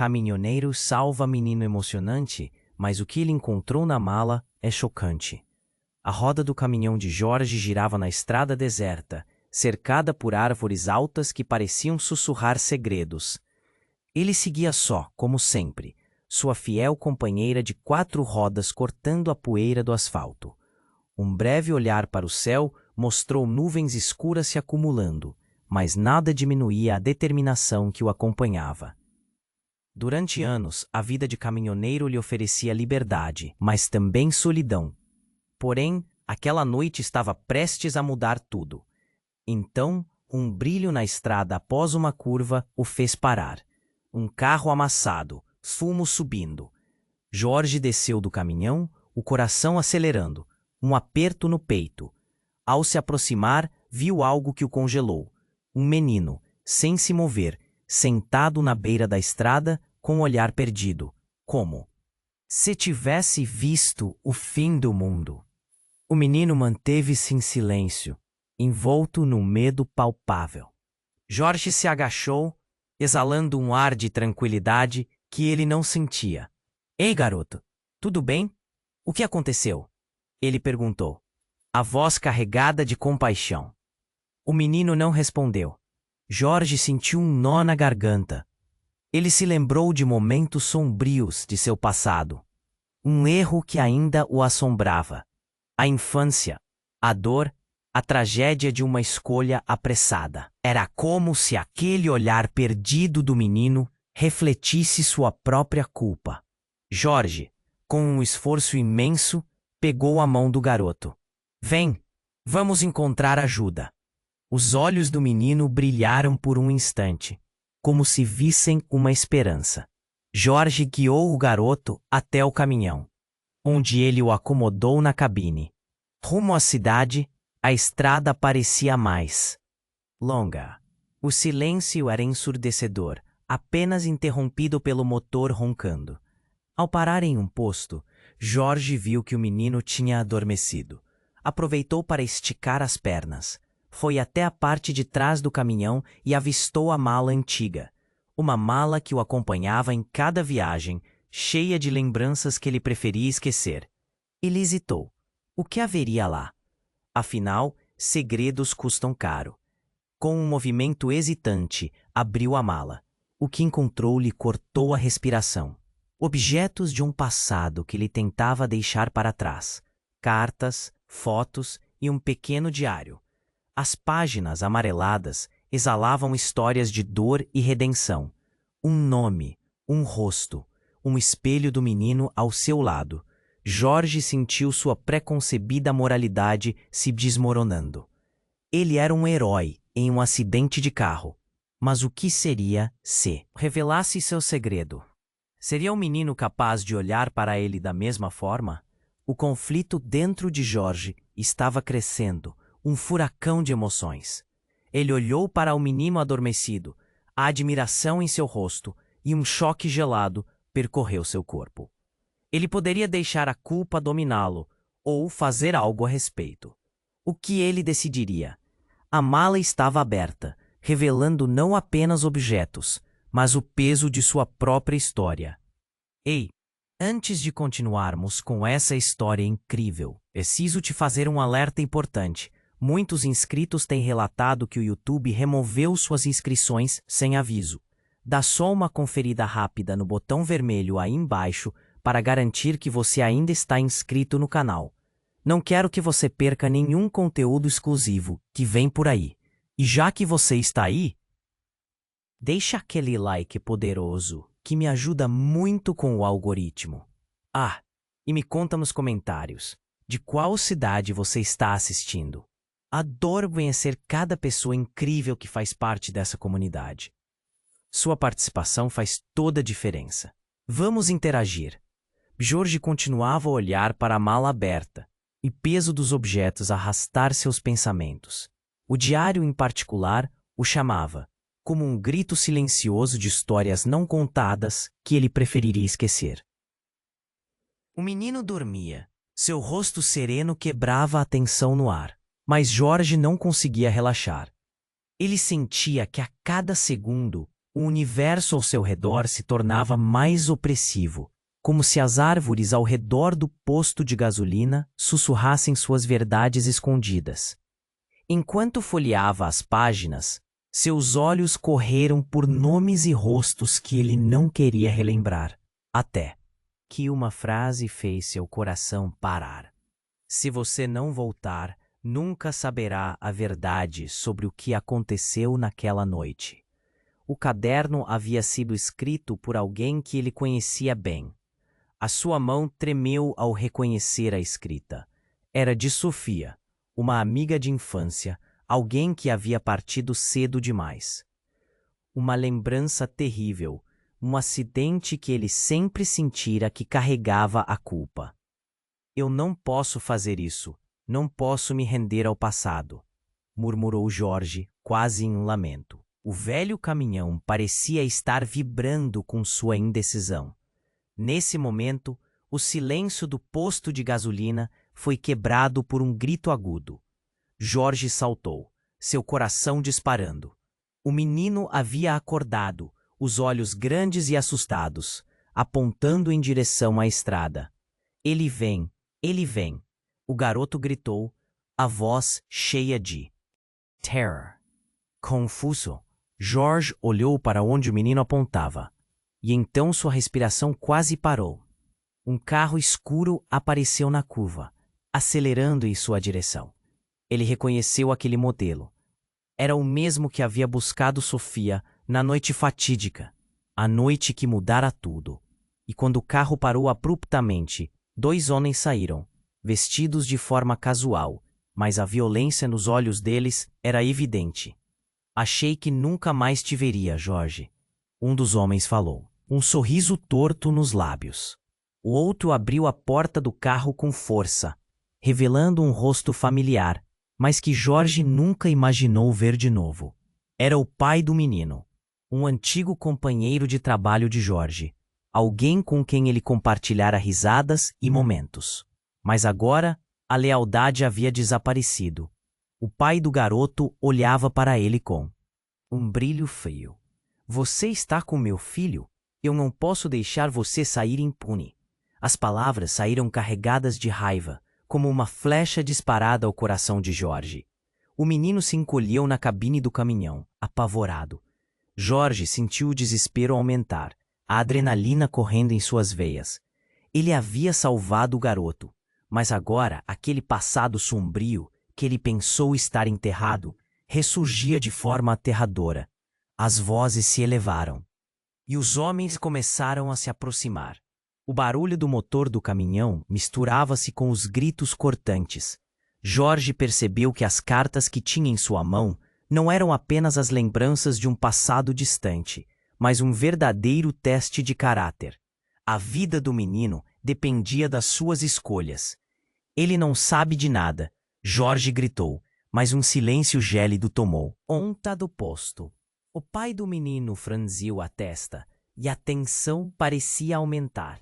Caminhoneiro salva menino emocionante, mas o que ele encontrou na mala é chocante. A roda do caminhão de Jorge girava na estrada deserta, cercada por árvores altas que pareciam sussurrar segredos. Ele seguia só, como sempre, sua fiel companheira de 4 rodas cortando a poeira do asfalto. Um breve olhar para o céu mostrou nuvens escuras se acumulando, mas nada diminuía a determinação que o acompanhava. Durante anos, a vida de caminhoneiro lhe oferecia liberdade, mas também solidão. Porém, aquela noite estava prestes a mudar tudo. Então, um brilho na estrada após uma curva o fez parar. Um carro amassado, fumo subindo. Jorge desceu do caminhão, o coração acelerando, um aperto no peito. Ao se aproximar, viu algo que o congelou. Um menino, sem se mover, sentado na beira da estrada, com o olhar perdido, como se tivesse visto o fim do mundo. O menino manteve-se em silêncio, envolto num medo palpável. Jorge se agachou, exalando um ar de tranquilidade que ele não sentia. — Ei, garoto, tudo bem? O que aconteceu? Ele perguntou, a voz carregada de compaixão. O menino não respondeu. Jorge sentiu um nó na garganta. Ele se lembrou de momentos sombrios de seu passado. Um erro que ainda o assombrava. A infância, a dor, a tragédia de uma escolha apressada. Era como se aquele olhar perdido do menino refletisse sua própria culpa. Jorge, com um esforço imenso, pegou a mão do garoto. Vem, vamos encontrar ajuda. Os olhos do menino brilharam por um instante, como se vissem uma esperança. Jorge guiou o garoto até o caminhão, onde ele o acomodou na cabine. Rumo à cidade, a estrada parecia mais longa. O silêncio era ensurdecedor, apenas interrompido pelo motor roncando. Ao parar em um posto, Jorge viu que o menino tinha adormecido. Aproveitou para esticar as pernas. Foi até a parte de trás do caminhão e avistou a mala antiga. Uma mala que o acompanhava em cada viagem, cheia de lembranças que ele preferia esquecer. Ele hesitou. O que haveria lá? Afinal, segredos custam caro. Com um movimento hesitante, abriu a mala. O que encontrou lhe cortou a respiração. Objetos de um passado que ele tentava deixar para trás. Cartas, fotos e um pequeno diário. As páginas amareladas exalavam histórias de dor e redenção. Um nome, um rosto, um espelho do menino ao seu lado. Jorge sentiu sua preconcebida moralidade se desmoronando. Ele era um herói em um acidente de carro. Mas o que seria se revelasse seu segredo? Seria o menino capaz de olhar para ele da mesma forma? O conflito dentro de Jorge estava crescendo, um furacão de emoções. Ele olhou para o menino adormecido, a admiração em seu rosto e um choque gelado percorreu seu corpo. Ele poderia deixar a culpa dominá-lo ou fazer algo a respeito. O que ele decidiria? A mala estava aberta, revelando não apenas objetos, mas o peso de sua própria história. Ei, antes de continuarmos com essa história incrível, preciso te fazer um alerta importante. Muitos inscritos têm relatado que o YouTube removeu suas inscrições sem aviso. Dá só uma conferida rápida no botão vermelho aí embaixo para garantir que você ainda está inscrito no canal. Não quero que você perca nenhum conteúdo exclusivo que vem por aí. E já que você está aí, deixa aquele like poderoso que me ajuda muito com o algoritmo. Ah, e me conta nos comentários de qual cidade você está assistindo. Adoro conhecer cada pessoa incrível que faz parte dessa comunidade. Sua participação faz toda a diferença. Vamos interagir. Jorge continuava a olhar para a mala aberta e o peso dos objetos arrastar seus pensamentos. O diário em particular o chamava, como um grito silencioso de histórias não contadas que ele preferiria esquecer. O menino dormia. Seu rosto sereno quebrava a tensão no ar. Mas Jorge não conseguia relaxar. Ele sentia que a cada segundo O universo ao seu redor se tornava mais opressivo, como se as árvores ao redor do posto de gasolina sussurrassem suas verdades escondidas. Enquanto folheava as páginas, seus olhos correram por nomes e rostos que ele não queria relembrar, até que uma frase fez seu coração parar. Se você não voltar, nunca saberá a verdade sobre o que aconteceu naquela noite. O caderno havia sido escrito por alguém que ele conhecia bem. A sua mão tremeu ao reconhecer a escrita. Era de Sofia, uma amiga de infância, alguém que havia partido cedo demais. Uma lembrança terrível, um acidente que ele sempre sentira que carregava a culpa. Eu não posso fazer isso, não posso me render ao passado, murmurou Jorge, quase em lamento. O velho caminhão parecia estar vibrando com sua indecisão. Nesse momento, o silêncio do posto de gasolina foi quebrado por um grito agudo. Jorge saltou, seu coração disparando. O menino havia acordado, os olhos grandes e assustados, apontando em direção à estrada. Ele vem, ele vem! O garoto gritou, a voz cheia de terror. Confuso, Jorge olhou para onde o menino apontava, e então sua respiração quase parou. Um carro escuro apareceu na curva, acelerando em sua direção. Ele reconheceu aquele modelo. Era o mesmo que havia buscado Sofia na noite fatídica, a noite que mudara tudo. E quando o carro parou abruptamente, 2 homens saíram, vestidos de forma casual, mas a violência nos olhos deles era evidente. Achei que nunca mais te veria, Jorge. Um dos homens falou, um sorriso torto nos lábios. O outro abriu a porta do carro com força, revelando um rosto familiar, mas que Jorge nunca imaginou ver de novo. Era o pai do menino, um antigo companheiro de trabalho de Jorge, alguém com quem ele compartilhara risadas e momentos. Mas agora, a lealdade havia desaparecido. O pai do garoto olhava para ele com um brilho frio. Você está com meu filho? Eu não posso deixar você sair impune. As palavras saíram carregadas de raiva, como uma flecha disparada ao coração de Jorge. O menino se encolheu na cabine do caminhão, apavorado. Jorge sentiu o desespero aumentar, a adrenalina correndo em suas veias. Ele havia salvado o garoto, mas agora aquele passado sombrio, que ele pensou estar enterrado, ressurgia de forma aterradora. As vozes se elevaram, e os homens começaram a se aproximar. O barulho do motor do caminhão misturava-se com os gritos cortantes. Jorge percebeu que as cartas que tinha em sua mão não eram apenas as lembranças de um passado distante, mas um verdadeiro teste de caráter. A vida do menino dependia das suas escolhas. Ele não sabe de nada, Jorge gritou, mas um silêncio gélido tomou conta do posto. O pai do menino franziu a testa e a tensão parecia aumentar.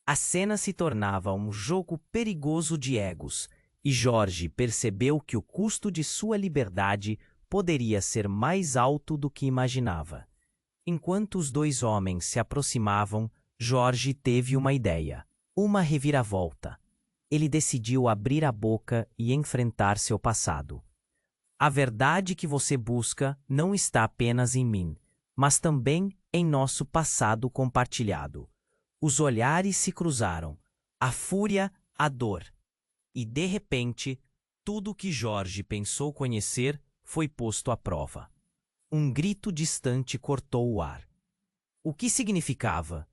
A cena se tornava um jogo perigoso de egos, e Jorge percebeu que o custo de sua liberdade poderia ser mais alto do que imaginava. Enquanto os 2 homens se aproximavam, Jorge teve uma ideia, uma reviravolta. Ele decidiu abrir a boca e enfrentar seu passado. A verdade que você busca não está apenas em mim, mas também em nosso passado compartilhado. Os olhares se cruzaram, a fúria, a dor. E, de repente, tudo o que Jorge pensou conhecer foi posto à prova. Um grito distante cortou o ar. O que significava?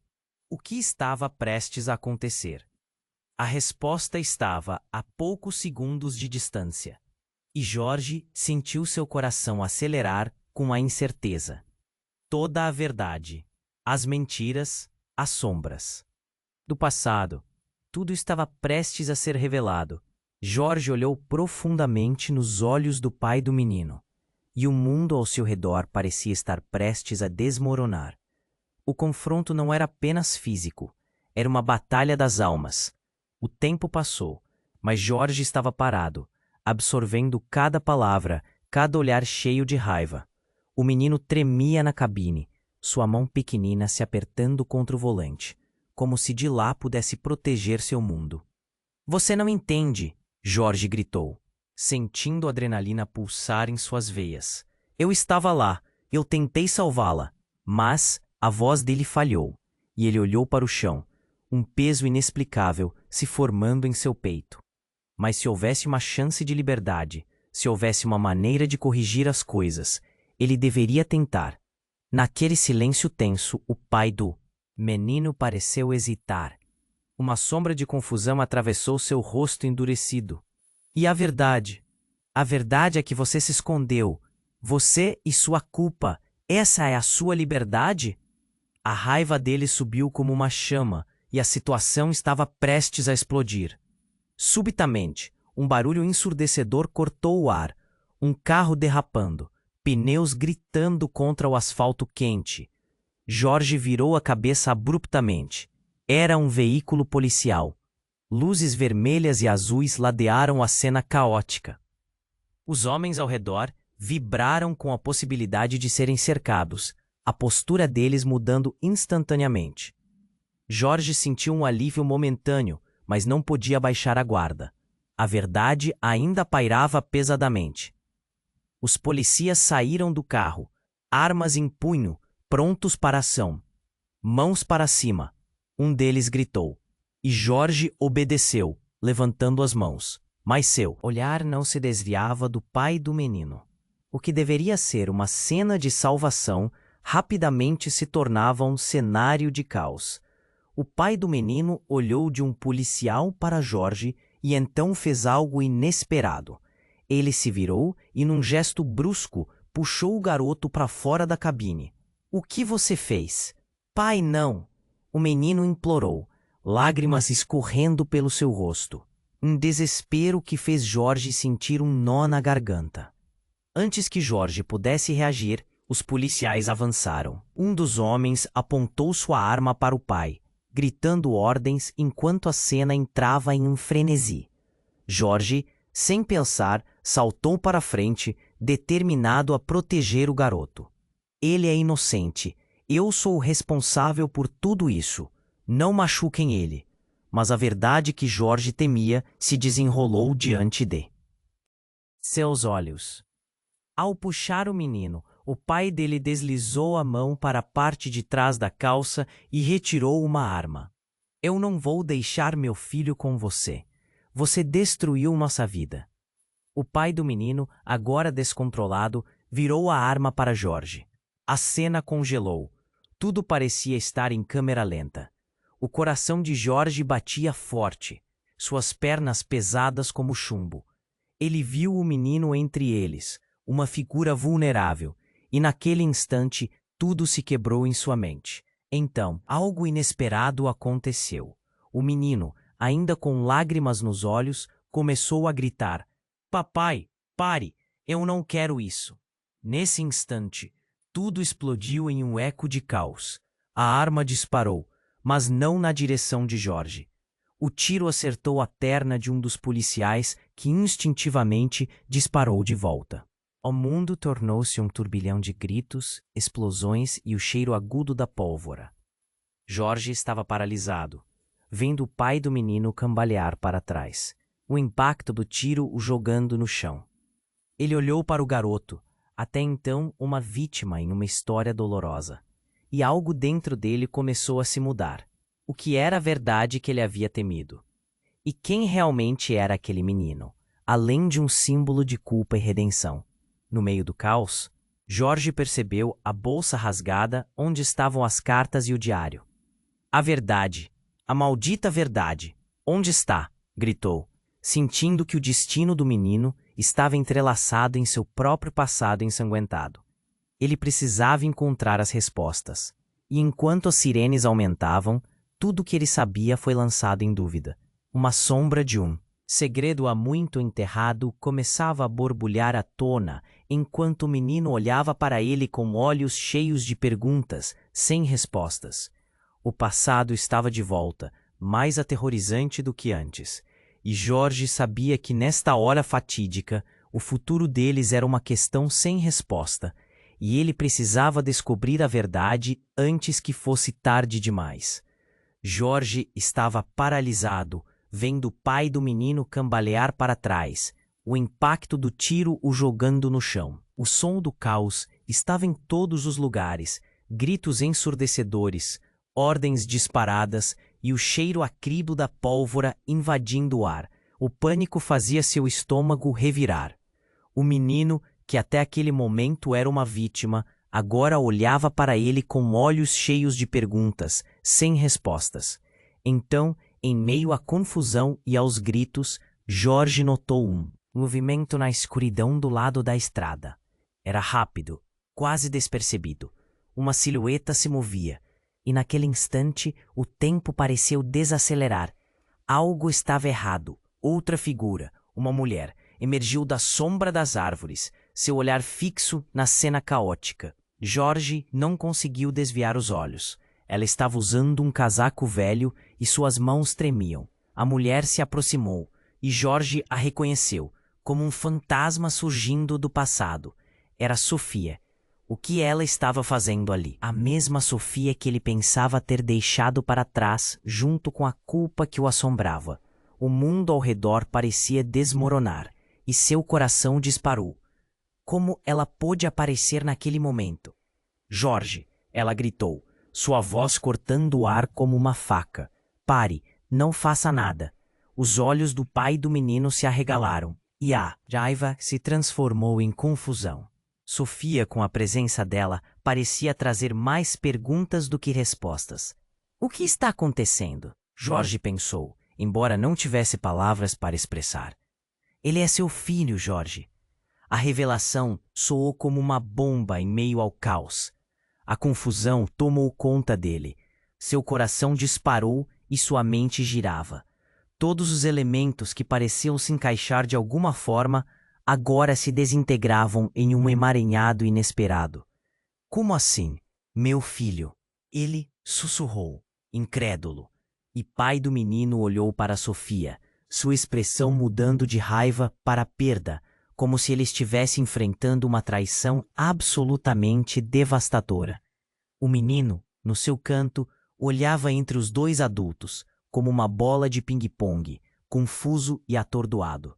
O que estava prestes a acontecer? A resposta estava a poucos segundos de distância. E Jorge sentiu seu coração acelerar com a incerteza. Toda a verdade, as mentiras, as sombras. Do passado, tudo estava prestes a ser revelado. Jorge olhou profundamente nos olhos do pai do menino, e o mundo ao seu redor parecia estar prestes a desmoronar. O confronto não era apenas físico, era uma batalha das almas. O tempo passou, mas Jorge estava parado, absorvendo cada palavra, cada olhar cheio de raiva. O menino tremia na cabine, sua mão pequenina se apertando contra o volante, como se de lá pudesse proteger seu mundo. Você não entende, Jorge gritou, sentindo a adrenalina pulsar em suas veias. Eu estava lá, eu tentei salvá-la, mas a voz dele falhou, e ele olhou para o chão, um peso inexplicável se formando em seu peito. Mas se houvesse uma chance de liberdade, se houvesse uma maneira de corrigir as coisas, ele deveria tentar. Naquele silêncio tenso, o pai do menino pareceu hesitar. Uma sombra de confusão atravessou seu rosto endurecido. E a verdade? A verdade é que você se escondeu. Você e sua culpa. Essa é a sua liberdade? A raiva dele subiu como uma chama e a situação estava prestes a explodir. Subitamente, um barulho ensurdecedor cortou o ar. Um carro derrapando, pneus gritando contra o asfalto quente. Jorge virou a cabeça abruptamente. Era um veículo policial. Luzes vermelhas e azuis ladearam a cena caótica. Os homens ao redor vibraram com a possibilidade de serem cercados, a postura deles mudando instantaneamente. Jorge sentiu um alívio momentâneo, mas não podia baixar a guarda. A verdade ainda pairava pesadamente. Os policias saíram do carro, armas em punho, prontos para a ação. Mãos para cima. Um deles gritou. E Jorge obedeceu, levantando as mãos. Mas seu olhar não se desviava do pai do menino. O que deveria ser uma cena de salvação rapidamente se tornava um cenário de caos. O pai do menino olhou de um policial para Jorge e então fez algo inesperado. Ele se virou e, num gesto brusco, puxou o garoto para fora da cabine. O que você fez? Pai, não! O menino implorou, lágrimas escorrendo pelo seu rosto. Um desespero que fez Jorge sentir um nó na garganta. Antes que Jorge pudesse reagir, os policiais avançaram. Um dos homens apontou sua arma para o pai, gritando ordens enquanto a cena entrava em um frenesi. Jorge, sem pensar, saltou para frente, determinado a proteger o garoto. Ele é inocente. Eu sou o responsável por tudo isso. Não machuquem ele. Mas a verdade que Jorge temia se desenrolou diante de seus olhos. Ao puxar o menino, o pai dele deslizou a mão para a parte de trás da calça e retirou uma arma. Eu não vou deixar meu filho com você. Você destruiu nossa vida. O pai do menino, agora descontrolado, virou a arma para Jorge. A cena congelou. Tudo parecia estar em câmera lenta. O coração de Jorge batia forte, suas pernas pesadas como chumbo. Ele viu o menino entre eles, uma figura vulnerável, e naquele instante tudo se quebrou em sua mente. Então, algo inesperado aconteceu. O menino, ainda com lágrimas nos olhos, começou a gritar: Papai, pare, eu não quero isso. Nesse instante, tudo explodiu em um eco de caos. A arma disparou, mas não na direção de Jorge. O tiro acertou a perna de um dos policiais, que instintivamente disparou de volta. O mundo tornou-se um turbilhão de gritos, explosões e o cheiro agudo da pólvora. Jorge estava paralisado, vendo o pai do menino cambalear para trás, o impacto do tiro o jogando no chão. Ele olhou para o garoto, até então uma vítima em uma história dolorosa, e algo dentro dele começou a se mudar. O que era a verdade que ele havia temido? E quem realmente era aquele menino, além de um símbolo de culpa e redenção? No meio do caos, Jorge percebeu a bolsa rasgada onde estavam as cartas e o diário. A verdade, a maldita verdade, onde está? Gritou, sentindo que o destino do menino estava entrelaçado em seu próprio passado ensanguentado. Ele precisava encontrar as respostas. E enquanto as sirenes aumentavam, tudo o que ele sabia foi lançado em dúvida. Uma sombra de um segredo há muito enterrado começava a borbulhar à tona, enquanto o menino olhava para ele com olhos cheios de perguntas, sem respostas. O passado estava de volta, mais aterrorizante do que antes. E Jorge sabia que nesta hora fatídica, o futuro deles era uma questão sem resposta. e ele precisava descobrir a verdade antes que fosse tarde demais. Jorge estava paralisado, vendo o pai do menino cambalear para trás, o impacto do tiro o jogando no chão. O som do caos estava em todos os lugares, gritos ensurdecedores, ordens disparadas e o cheiro acrível da pólvora invadindo o ar. O pânico fazia seu estômago revirar. O menino, que até aquele momento era uma vítima, agora olhava para ele com olhos cheios de perguntas, sem respostas. Então, em meio à confusão e aos gritos, Jorge notou um movimento na escuridão do lado da estrada. Era rápido, quase despercebido. Uma silhueta se movia, e naquele instante o tempo pareceu desacelerar. Algo estava errado. Outra figura, uma mulher, emergiu da sombra das árvores, seu olhar fixo na cena caótica. Jorge não conseguiu desviar os olhos. Ela estava usando um casaco velho e suas mãos tremiam. A mulher se aproximou e Jorge a reconheceu, como um fantasma surgindo do passado. Era Sofia. O que ela estava fazendo ali? A mesma Sofia que ele pensava ter deixado para trás, junto com a culpa que o assombrava. O mundo ao redor parecia desmoronar, e seu coração disparou. Como ela pôde aparecer naquele momento? Jorge, ela gritou, sua voz cortando o ar como uma faca. Pare, não faça nada. Os olhos do pai do menino se arregalaram, e a raiva se transformou em confusão. Sofia, com a presença dela, parecia trazer mais perguntas do que respostas. O que está acontecendo? Jorge pensou, embora não tivesse palavras para expressar. Ele é seu filho, Jorge. A revelação soou como uma bomba em meio ao caos. A confusão tomou conta dele. Seu coração disparou e sua mente girava. Todos os elementos que pareciam se encaixar de alguma forma agora se desintegravam em um emaranhado inesperado. Como assim? Meu filho? Ele sussurrou, incrédulo. E pai do menino olhou para Sofia, sua expressão mudando de raiva para perda, como se ele estivesse enfrentando uma traição absolutamente devastadora. O menino, no seu canto, olhava entre os dois adultos, como uma bola de ping-pong, confuso e atordoado.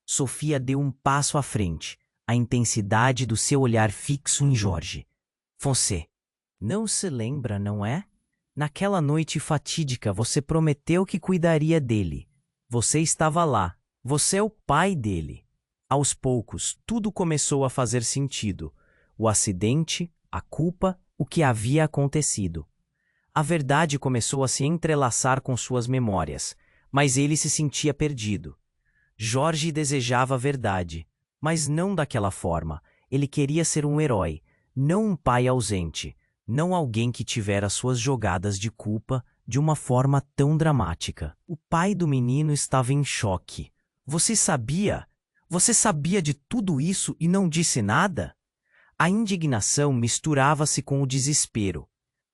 Sofia deu um passo à frente, a intensidade do seu olhar fixo em Jorge. Você não se lembra, não é? Naquela noite fatídica você prometeu que cuidaria dele. Você estava lá. Você é o pai dele. Aos poucos, tudo começou a fazer sentido. O acidente, a culpa, o que havia acontecido. A verdade começou a se entrelaçar com suas memórias, mas ele se sentia perdido. Jorge desejava a verdade, mas não daquela forma. Ele queria ser um herói, não um pai ausente, não alguém que tivera suas jogadas de culpa de uma forma tão dramática. O pai do menino estava em choque. Você sabia? Você sabia de tudo isso e não disse nada? A indignação misturava-se com o desespero.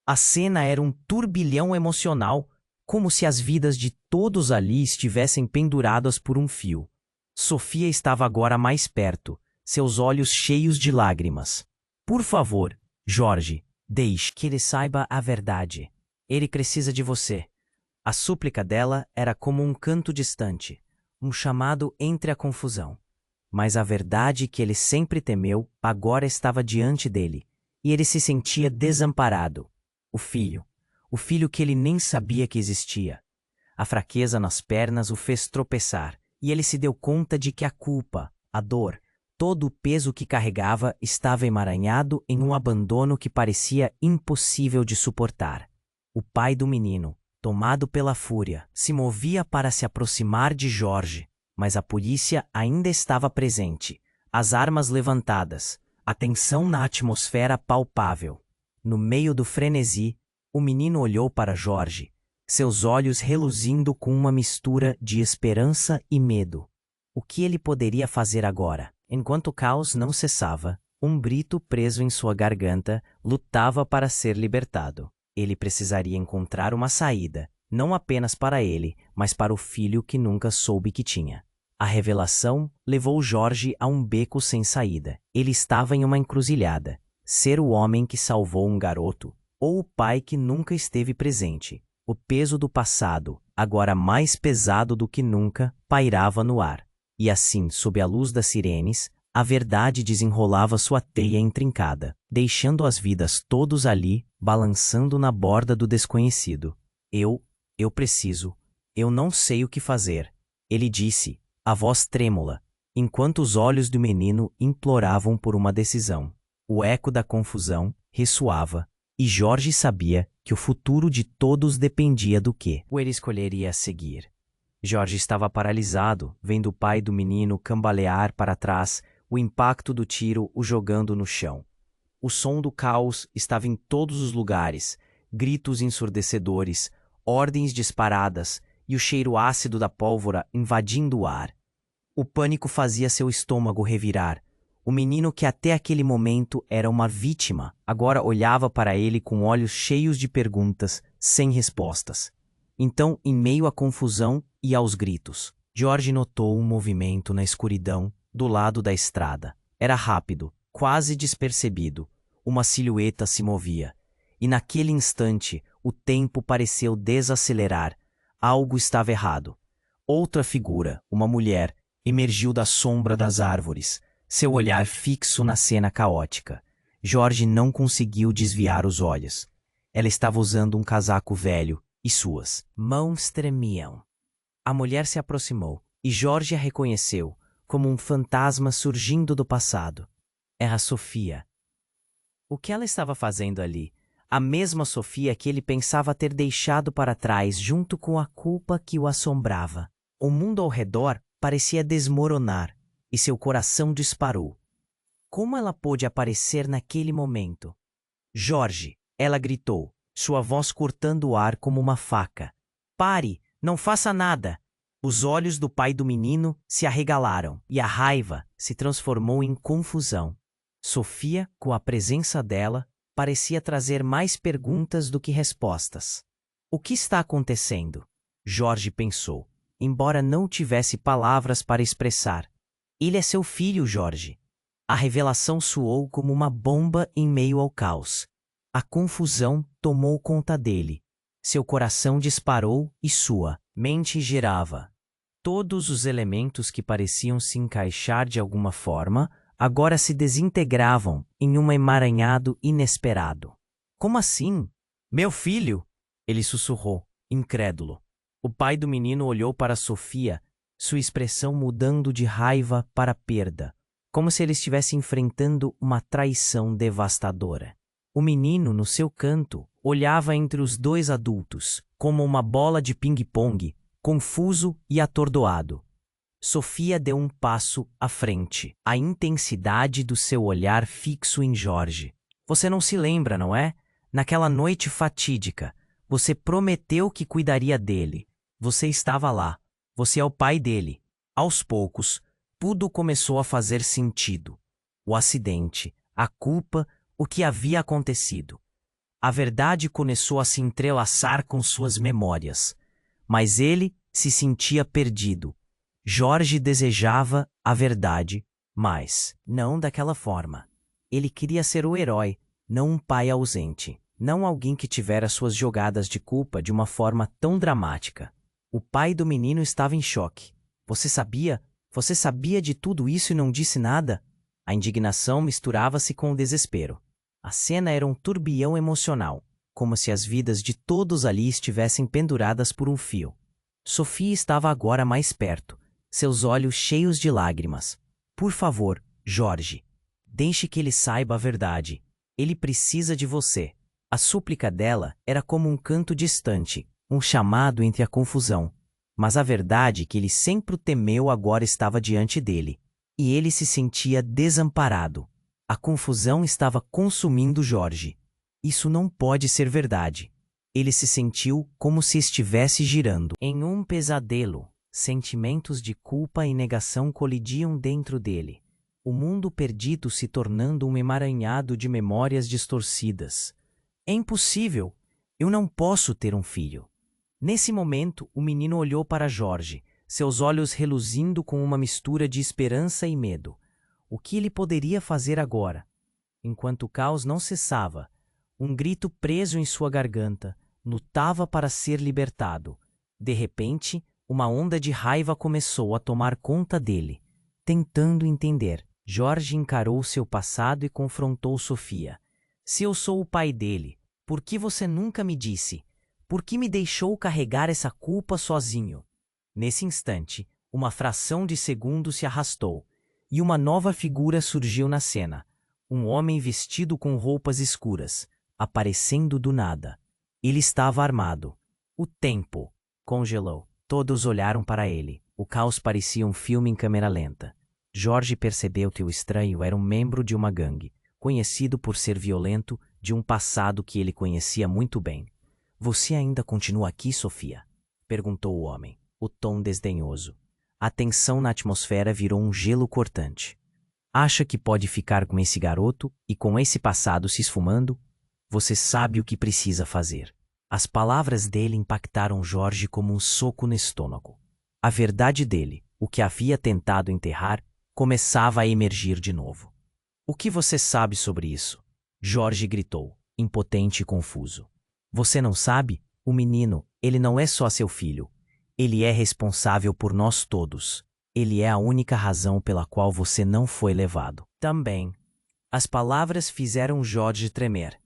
A cena era um turbilhão emocional, como se as vidas de todos ali estivessem penduradas por um fio. Sofia estava agora mais perto, seus olhos cheios de lágrimas. Por favor, Jorge, deixe que ele saiba a verdade. Ele precisa de você. A súplica dela era como um canto distante, um chamado entre a confusão. Mas a verdade que ele sempre temeu agora estava diante dele, e ele se sentia desamparado. O filho que ele nem sabia que existia. A fraqueza nas pernas o fez tropeçar, e ele se deu conta de que a culpa, a dor, todo o peso que carregava estava emaranhado em um abandono que parecia impossível de suportar. O pai do menino, tomado pela fúria, se movia para se aproximar de Jorge, mas a polícia ainda estava presente, as armas levantadas, a tensão na atmosfera palpável. No meio do frenesi, o menino olhou para Jorge, seus olhos reluzindo com uma mistura de esperança e medo. O que ele poderia fazer agora? Enquanto o caos não cessava, um grito preso em sua garganta lutava para ser libertado. Ele precisaria encontrar uma saída, não apenas para ele, mas para o filho que nunca soube que tinha. A revelação levou Jorge a um beco sem saída. Ele estava em uma encruzilhada, ser o homem que salvou um garoto, ou o pai que nunca esteve presente. O peso do passado, agora mais pesado do que nunca, pairava no ar. E assim, sob a luz das sirenes, a verdade desenrolava sua teia intrincada, deixando as vidas todos ali, balançando na borda do desconhecido. Eu preciso. Eu não sei o que fazer, ele disse, a voz trêmula, enquanto os olhos do menino imploravam por uma decisão. O eco da confusão ressoava, e Jorge sabia que o futuro de todos dependia do que ele escolheria a seguir. Jorge estava paralisado, vendo o pai do menino cambalear para trás, o impacto do tiro o jogando no chão. O som do caos estava em todos os lugares, gritos ensurdecedores, ordens disparadas e o cheiro ácido da pólvora invadindo o ar. O pânico fazia seu estômago revirar. O menino que até aquele momento era uma vítima, agora olhava para ele com olhos cheios de perguntas, sem respostas. Então, em meio à confusão e aos gritos, Jorge notou um movimento na escuridão, do lado da estrada. Era rápido, quase despercebido. Uma silhueta se movia. E naquele instante, o tempo pareceu desacelerar. Algo estava errado. Outra figura, uma mulher, emergiu da sombra das árvores, seu olhar fixo na cena caótica. Jorge não conseguiu desviar os olhos. Ela estava usando um casaco velho e suas mãos tremiam. A mulher se aproximou e Jorge a reconheceu como um fantasma surgindo do passado. Era Sofia. O que ela estava fazendo ali? A mesma Sofia que ele pensava ter deixado para trás junto com a culpa que o assombrava. O mundo ao redor parecia desmoronar e seu coração disparou. Como ela pôde aparecer naquele momento? Jorge, ela gritou, sua voz cortando o ar como uma faca. Pare, não faça nada! Os olhos do pai do menino se arregalaram e a raiva se transformou em confusão. Sofia, com a presença dela, parecia trazer mais perguntas do que respostas. O que está acontecendo? Jorge pensou, embora não tivesse palavras para expressar. Ele é seu filho, Jorge. A revelação soou como uma bomba em meio ao caos. A confusão tomou conta dele. Seu coração disparou e sua mente girava. Todos os elementos que pareciam se encaixar de alguma forma agora se desintegravam em um emaranhado inesperado. Como assim? Meu filho! Ele sussurrou, incrédulo. O pai do menino olhou para Sofia, sua expressão mudando de raiva para perda, como se ele estivesse enfrentando uma traição devastadora. O menino, no seu canto, olhava entre os dois adultos, como uma bola de ping-pong, confuso e atordoado. Sofia deu um passo à frente, a intensidade do seu olhar fixo em Jorge. Você não se lembra, não é? Naquela noite fatídica, você prometeu que cuidaria dele. Você estava lá. Você é o pai dele. Aos poucos, tudo começou a fazer sentido. O acidente, a culpa, o que havia acontecido. A verdade começou a se entrelaçar com suas memórias. Mas ele se sentia perdido. Jorge desejava a verdade, mas não daquela forma. Ele queria ser o herói, não um pai ausente, não alguém que tivera suas jogadas de culpa de uma forma tão dramática. O pai do menino estava em choque. Você sabia? Você sabia de tudo isso e não disse nada? A indignação misturava-se com o desespero. A cena era um turbilhão emocional, como se as vidas de todos ali estivessem penduradas por um fio. Sofia estava agora mais perto, seus olhos cheios de lágrimas. Por favor, Jorge, deixe que ele saiba a verdade. Ele precisa de você. A súplica dela era como um canto distante, um chamado entre a confusão. Mas a verdade que ele sempre temeu agora estava diante dele. E ele se sentia desamparado. A confusão estava consumindo Jorge. Isso não pode ser verdade. Ele se sentiu como se estivesse girando em um pesadelo. Sentimentos de culpa e negação colidiam dentro dele. O mundo perdido se tornando um emaranhado de memórias distorcidas. É impossível! Eu não posso ter um filho. Nesse momento, o menino olhou para Jorge, seus olhos reluzindo com uma mistura de esperança e medo. O que ele poderia fazer agora? enquanto o caos não cessava. Um grito preso em sua garganta lutava para ser libertado. De repente, uma onda de raiva começou a tomar conta dele. Tentando entender, Jorge encarou seu passado e confrontou Sofia. Se eu sou o pai dele, por que você nunca me disse? Por que me deixou carregar essa culpa sozinho? Nesse instante, uma fração de segundo se arrastou, e uma nova figura surgiu na cena. Um homem vestido com roupas escuras, aparecendo do nada. Ele estava armado. O tempo congelou. Todos olharam para ele. O caos parecia um filme em câmera lenta. Jorge percebeu que o estranho era um membro de uma gangue, conhecido por ser violento, de um passado que ele conhecia muito bem. Você ainda continua aqui, Sofia? Perguntou o homem, o tom desdenhoso. A tensão na atmosfera virou um gelo cortante. Acha que pode ficar com esse garoto e com esse passado se esfumando? Você sabe o que precisa fazer. As palavras dele impactaram Jorge como um soco no estômago. A verdade dele, o que havia tentado enterrar, começava a emergir de novo. O que você sabe sobre isso? Jorge gritou, impotente e confuso. Você não sabe? O menino, ele não é só seu filho. Ele é responsável por nós todos. Ele é a única razão pela qual você não foi levado. Também. As palavras fizeram Jorge tremer.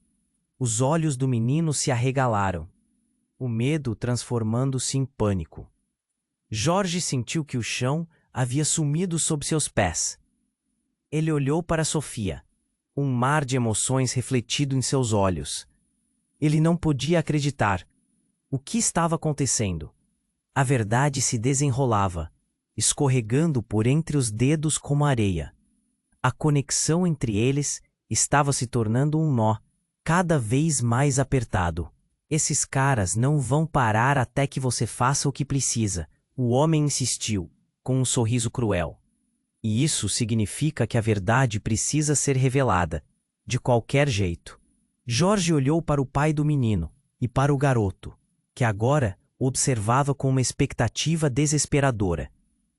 Os olhos do menino se arregalaram, o medo transformando-se em pânico. Jorge sentiu que o chão havia sumido sob seus pés. Ele olhou para Sofia, um mar de emoções refletido em seus olhos. Ele não podia acreditar. O que estava acontecendo? A verdade se desenrolava, escorregando por entre os dedos como areia. A conexão entre eles estava se tornando um nó, cada vez mais apertado. Esses caras não vão parar até que você faça o que precisa, o homem insistiu, com um sorriso cruel. E isso significa que a verdade precisa ser revelada, de qualquer jeito. Jorge olhou para o pai do menino e para o garoto, que agora observava com uma expectativa desesperadora.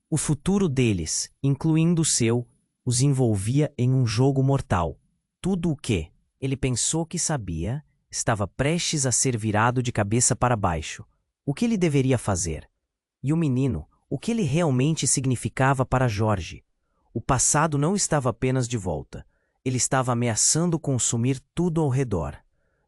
O futuro deles, incluindo o seu, os envolvia em um jogo mortal. Tudo o que ele pensou que sabia estava prestes a ser virado de cabeça para baixo. O que ele deveria fazer? E o menino, o que ele realmente significava para Jorge? O passado não estava apenas de volta. Ele estava ameaçando consumir tudo ao redor.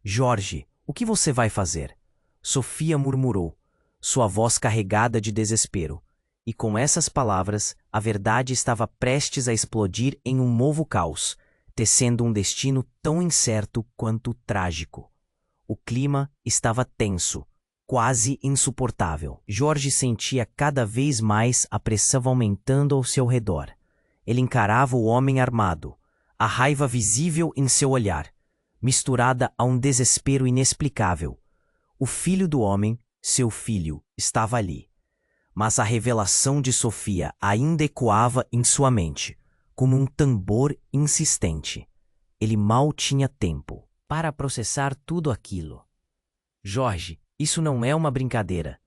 Jorge, o que você vai fazer? Sofia murmurou, sua voz carregada de desespero. E com essas palavras, a verdade estava prestes a explodir em um novo caos, tecendo um destino tão incerto quanto trágico. O clima estava tenso, quase insuportável. Jorge sentia cada vez mais a pressão aumentando ao seu redor. Ele encarava o homem armado, a raiva visível em seu olhar, misturada a um desespero inexplicável. O filho do homem, seu filho, estava ali. Mas a revelação de Sofia ainda ecoava em sua mente, como um tambor insistente. Ele mal tinha tempo para processar tudo aquilo. Jorge, isso não é uma brincadeira.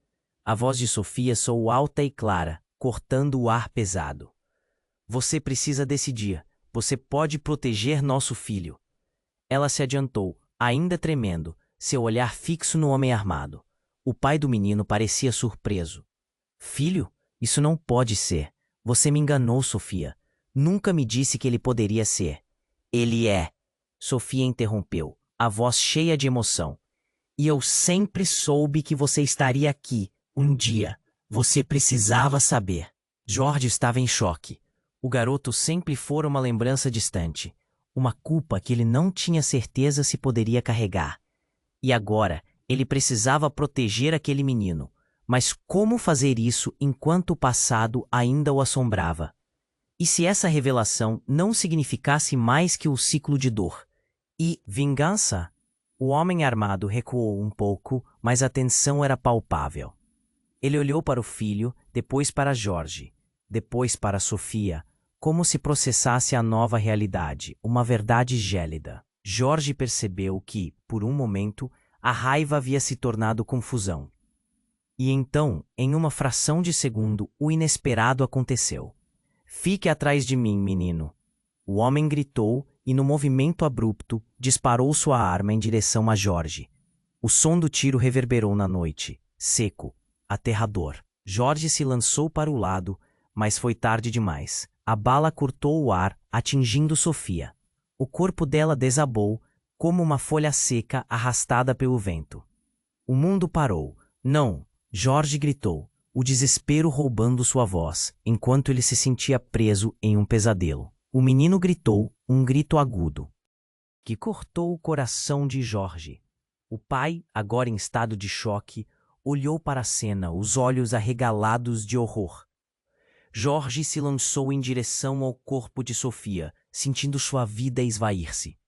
A voz de Sofia soou alta e clara, cortando o ar pesado. Você precisa decidir. Você pode proteger nosso filho. Ela se adiantou, ainda tremendo, seu olhar fixo no homem armado. O pai do menino parecia surpreso. Filho? Isso não pode ser. Você me enganou, Sofia. Nunca me disse que ele poderia ser. Ele é. Sofia interrompeu, a voz cheia de emoção. E eu sempre soube que você estaria aqui, um dia. Você precisava saber. Jorge estava em choque. O garoto sempre fora uma lembrança distante, uma culpa que ele não tinha certeza se poderia carregar. E agora, ele precisava proteger aquele menino. Mas como fazer isso enquanto o passado ainda o assombrava? E se essa revelação não significasse mais que o ciclo de dor? E vingança? O homem armado recuou um pouco, mas a tensão era palpável. Ele olhou para o filho, depois para Jorge, depois para Sofia, como se processasse a nova realidade, uma verdade gélida. Jorge percebeu que, por um momento, a raiva havia se tornado confusão. E então, em uma fração de segundo, o inesperado aconteceu. Fique atrás de mim, menino. O homem gritou e, no movimento abrupto, disparou sua arma em direção a Jorge. O som do tiro reverberou na noite, seco, aterrador. Jorge se lançou para o lado, mas foi tarde demais. A bala cortou o ar, atingindo Sofia. O corpo dela desabou, como uma folha seca arrastada pelo vento. O mundo parou. Não! Jorge gritou, o desespero roubando sua voz, enquanto ele se sentia preso em um pesadelo. O menino gritou, um grito agudo, que cortou o coração de Jorge. O pai, agora em estado de choque, olhou para a cena, os olhos arregalados de horror. Jorge se lançou em direção ao corpo de Sofia, sentindo sua vida esvair-se.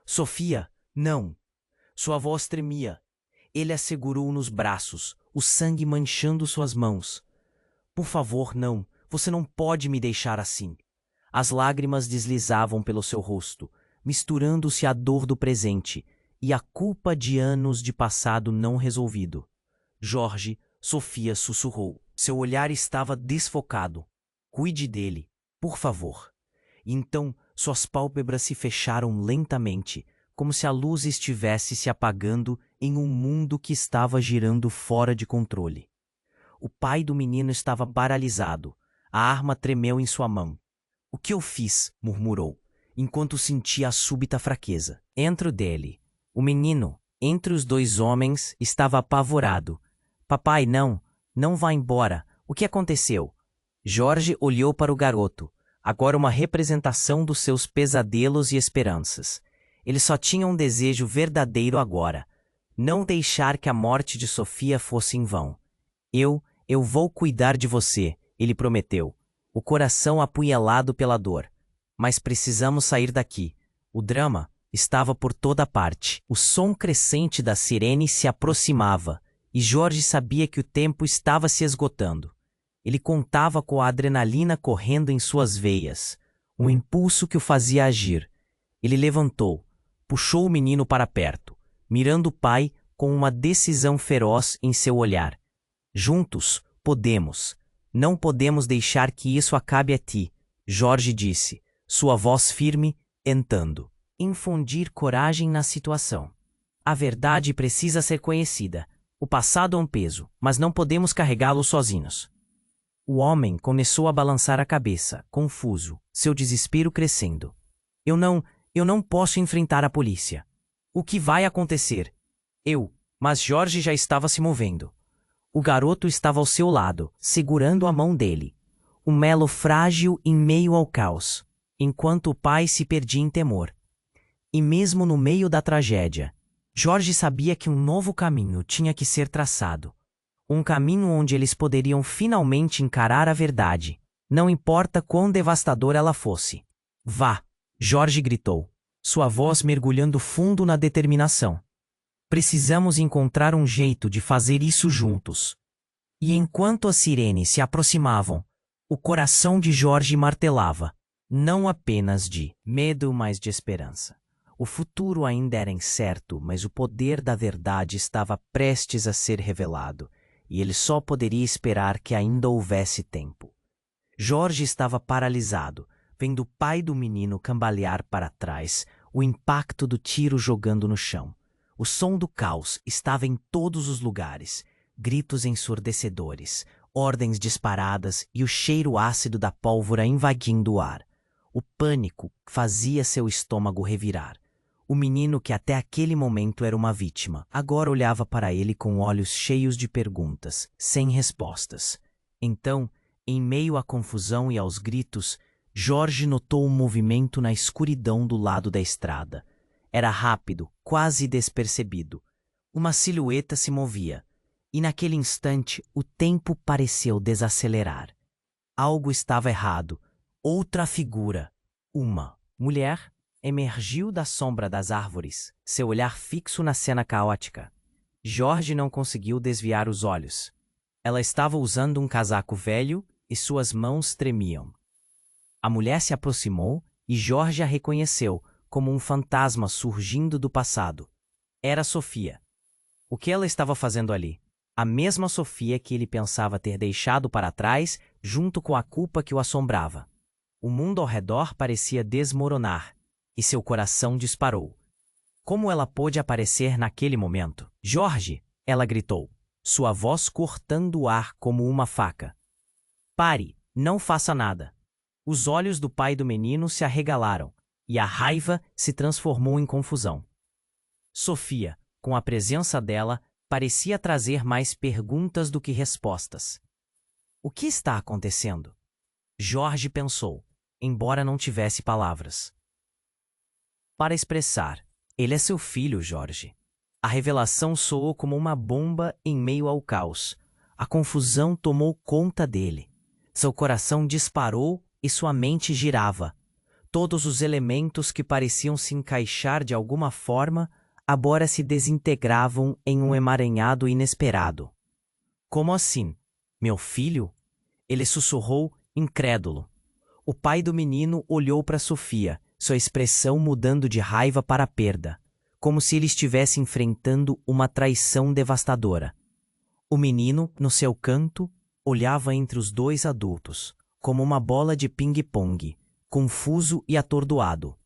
Sofia, não! Sua voz tremia. Ele a segurou nos braços, o sangue manchando suas mãos. Por favor, não! Você não pode me deixar assim! As lágrimas deslizavam pelo seu rosto, misturando-se à dor do presente e à culpa de anos de passado não resolvido. Jorge, Sofia sussurrou. Seu olhar estava desfocado. Cuide dele, por favor. Então, suas pálpebras se fecharam lentamente, como se a luz estivesse se apagando em um mundo que estava girando fora de controle. O pai do menino estava paralisado. A arma tremeu em sua mão. O que eu fiz? Murmurou, enquanto sentia a súbita fraqueza. Dentro dele, o menino, entre os dois homens, estava apavorado. Papai, não! Não vá embora! O que aconteceu? Jorge olhou para o garoto, agora uma representação dos seus pesadelos e esperanças. Ele só tinha um desejo verdadeiro agora: não deixar que a morte de Sofia fosse em vão. Eu vou cuidar de você, ele prometeu, o coração apunhalado pela dor. Mas precisamos sair daqui. O drama estava por toda parte. O som crescente da sirene se aproximava, e Jorge sabia que o tempo estava se esgotando. Ele contava com a adrenalina correndo em suas veias, um impulso que o fazia agir. Ele levantou, puxou o menino para perto, mirando o pai com uma decisão feroz em seu olhar. Juntos, podemos. Não podemos deixar que isso acabe a ti, Jorge disse, sua voz firme, tentando infundir coragem na situação. A verdade precisa ser conhecida. O passado é um peso, mas não podemos carregá-lo sozinhos. O homem começou a balançar a cabeça, confuso, seu desespero crescendo. Eu não posso enfrentar a polícia. O que vai acontecer? Mas Jorge já estava se movendo. O garoto estava ao seu lado, segurando a mão dele. Um melo frágil em meio ao caos, enquanto o pai se perdia em temor. E mesmo no meio da tragédia, Jorge sabia que um novo caminho tinha que ser traçado. Um caminho onde eles poderiam finalmente encarar a verdade, não importa quão devastadora ela fosse. Vá! Jorge gritou, sua voz mergulhando fundo na determinação. Precisamos encontrar um jeito de fazer isso juntos. E enquanto as sirenes se aproximavam, o coração de Jorge martelava, não apenas de medo, mas de esperança. O futuro ainda era incerto, mas o poder da verdade estava prestes a ser revelado, e ele só poderia esperar que ainda houvesse tempo. Jorge estava paralisado, vendo o pai do menino cambalear para trás, o impacto do tiro jogando no chão. O som do caos estava em todos os lugares, gritos ensurdecedores, ordens disparadas e o cheiro ácido da pólvora invadindo o ar. O pânico fazia seu estômago revirar. O menino, que até aquele momento era uma vítima, agora olhava para ele com olhos cheios de perguntas, sem respostas. Então, em meio à confusão e aos gritos, Jorge notou um movimento na escuridão do lado da estrada. Era rápido, quase despercebido. Uma silhueta se movia, e naquele instante o tempo pareceu desacelerar. Algo estava errado. Outra figura, uma mulher, emergiu da sombra das árvores, seu olhar fixo na cena caótica. Jorge não conseguiu desviar os olhos. Ela estava usando um casaco velho e suas mãos tremiam. A mulher se aproximou e Jorge a reconheceu como um fantasma surgindo do passado. Era Sofia. O que ela estava fazendo ali? A mesma Sofia que ele pensava ter deixado para trás, junto com a culpa que o assombrava. O mundo ao redor parecia desmoronar. e seu coração disparou. Como ela pôde aparecer naquele momento? Jorge, ela gritou, sua voz cortando o ar como uma faca. Pare, não faça nada. Os olhos do pai do menino se arregalaram, e a raiva se transformou em confusão. Sofia, com a presença dela, parecia trazer mais perguntas do que respostas. O que está acontecendo? Jorge pensou, embora não tivesse palavras para expressar. Ele é seu filho, Jorge. A revelação soou como uma bomba em meio ao caos. A confusão tomou conta dele. Seu coração disparou e sua mente girava. Todos os elementos que pareciam se encaixar de alguma forma agora se desintegravam em um emaranhado inesperado. Como assim? Meu filho? Ele sussurrou, incrédulo. O pai do menino olhou para Sofia, sua expressão mudando de raiva para perda, como se ele estivesse enfrentando uma traição devastadora. O menino, no seu canto, olhava entre os dois adultos, como uma bola de ping-pong, confuso e atordoado.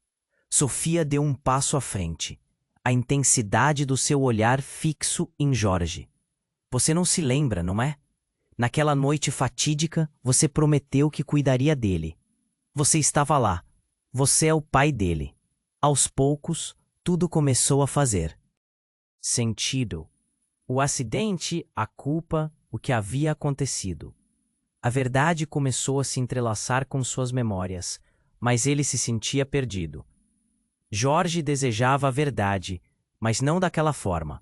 Sofia deu um passo à frente, a intensidade do seu olhar fixo em Jorge. Você não se lembra, não é? Naquela noite fatídica, você prometeu que cuidaria dele. Você estava lá. Você é o pai dele. Aos poucos, tudo começou a fazer sentido. O acidente, a culpa, o que havia acontecido. A verdade começou a se entrelaçar com suas memórias, mas ele se sentia perdido. Jorge desejava a verdade, mas não daquela forma.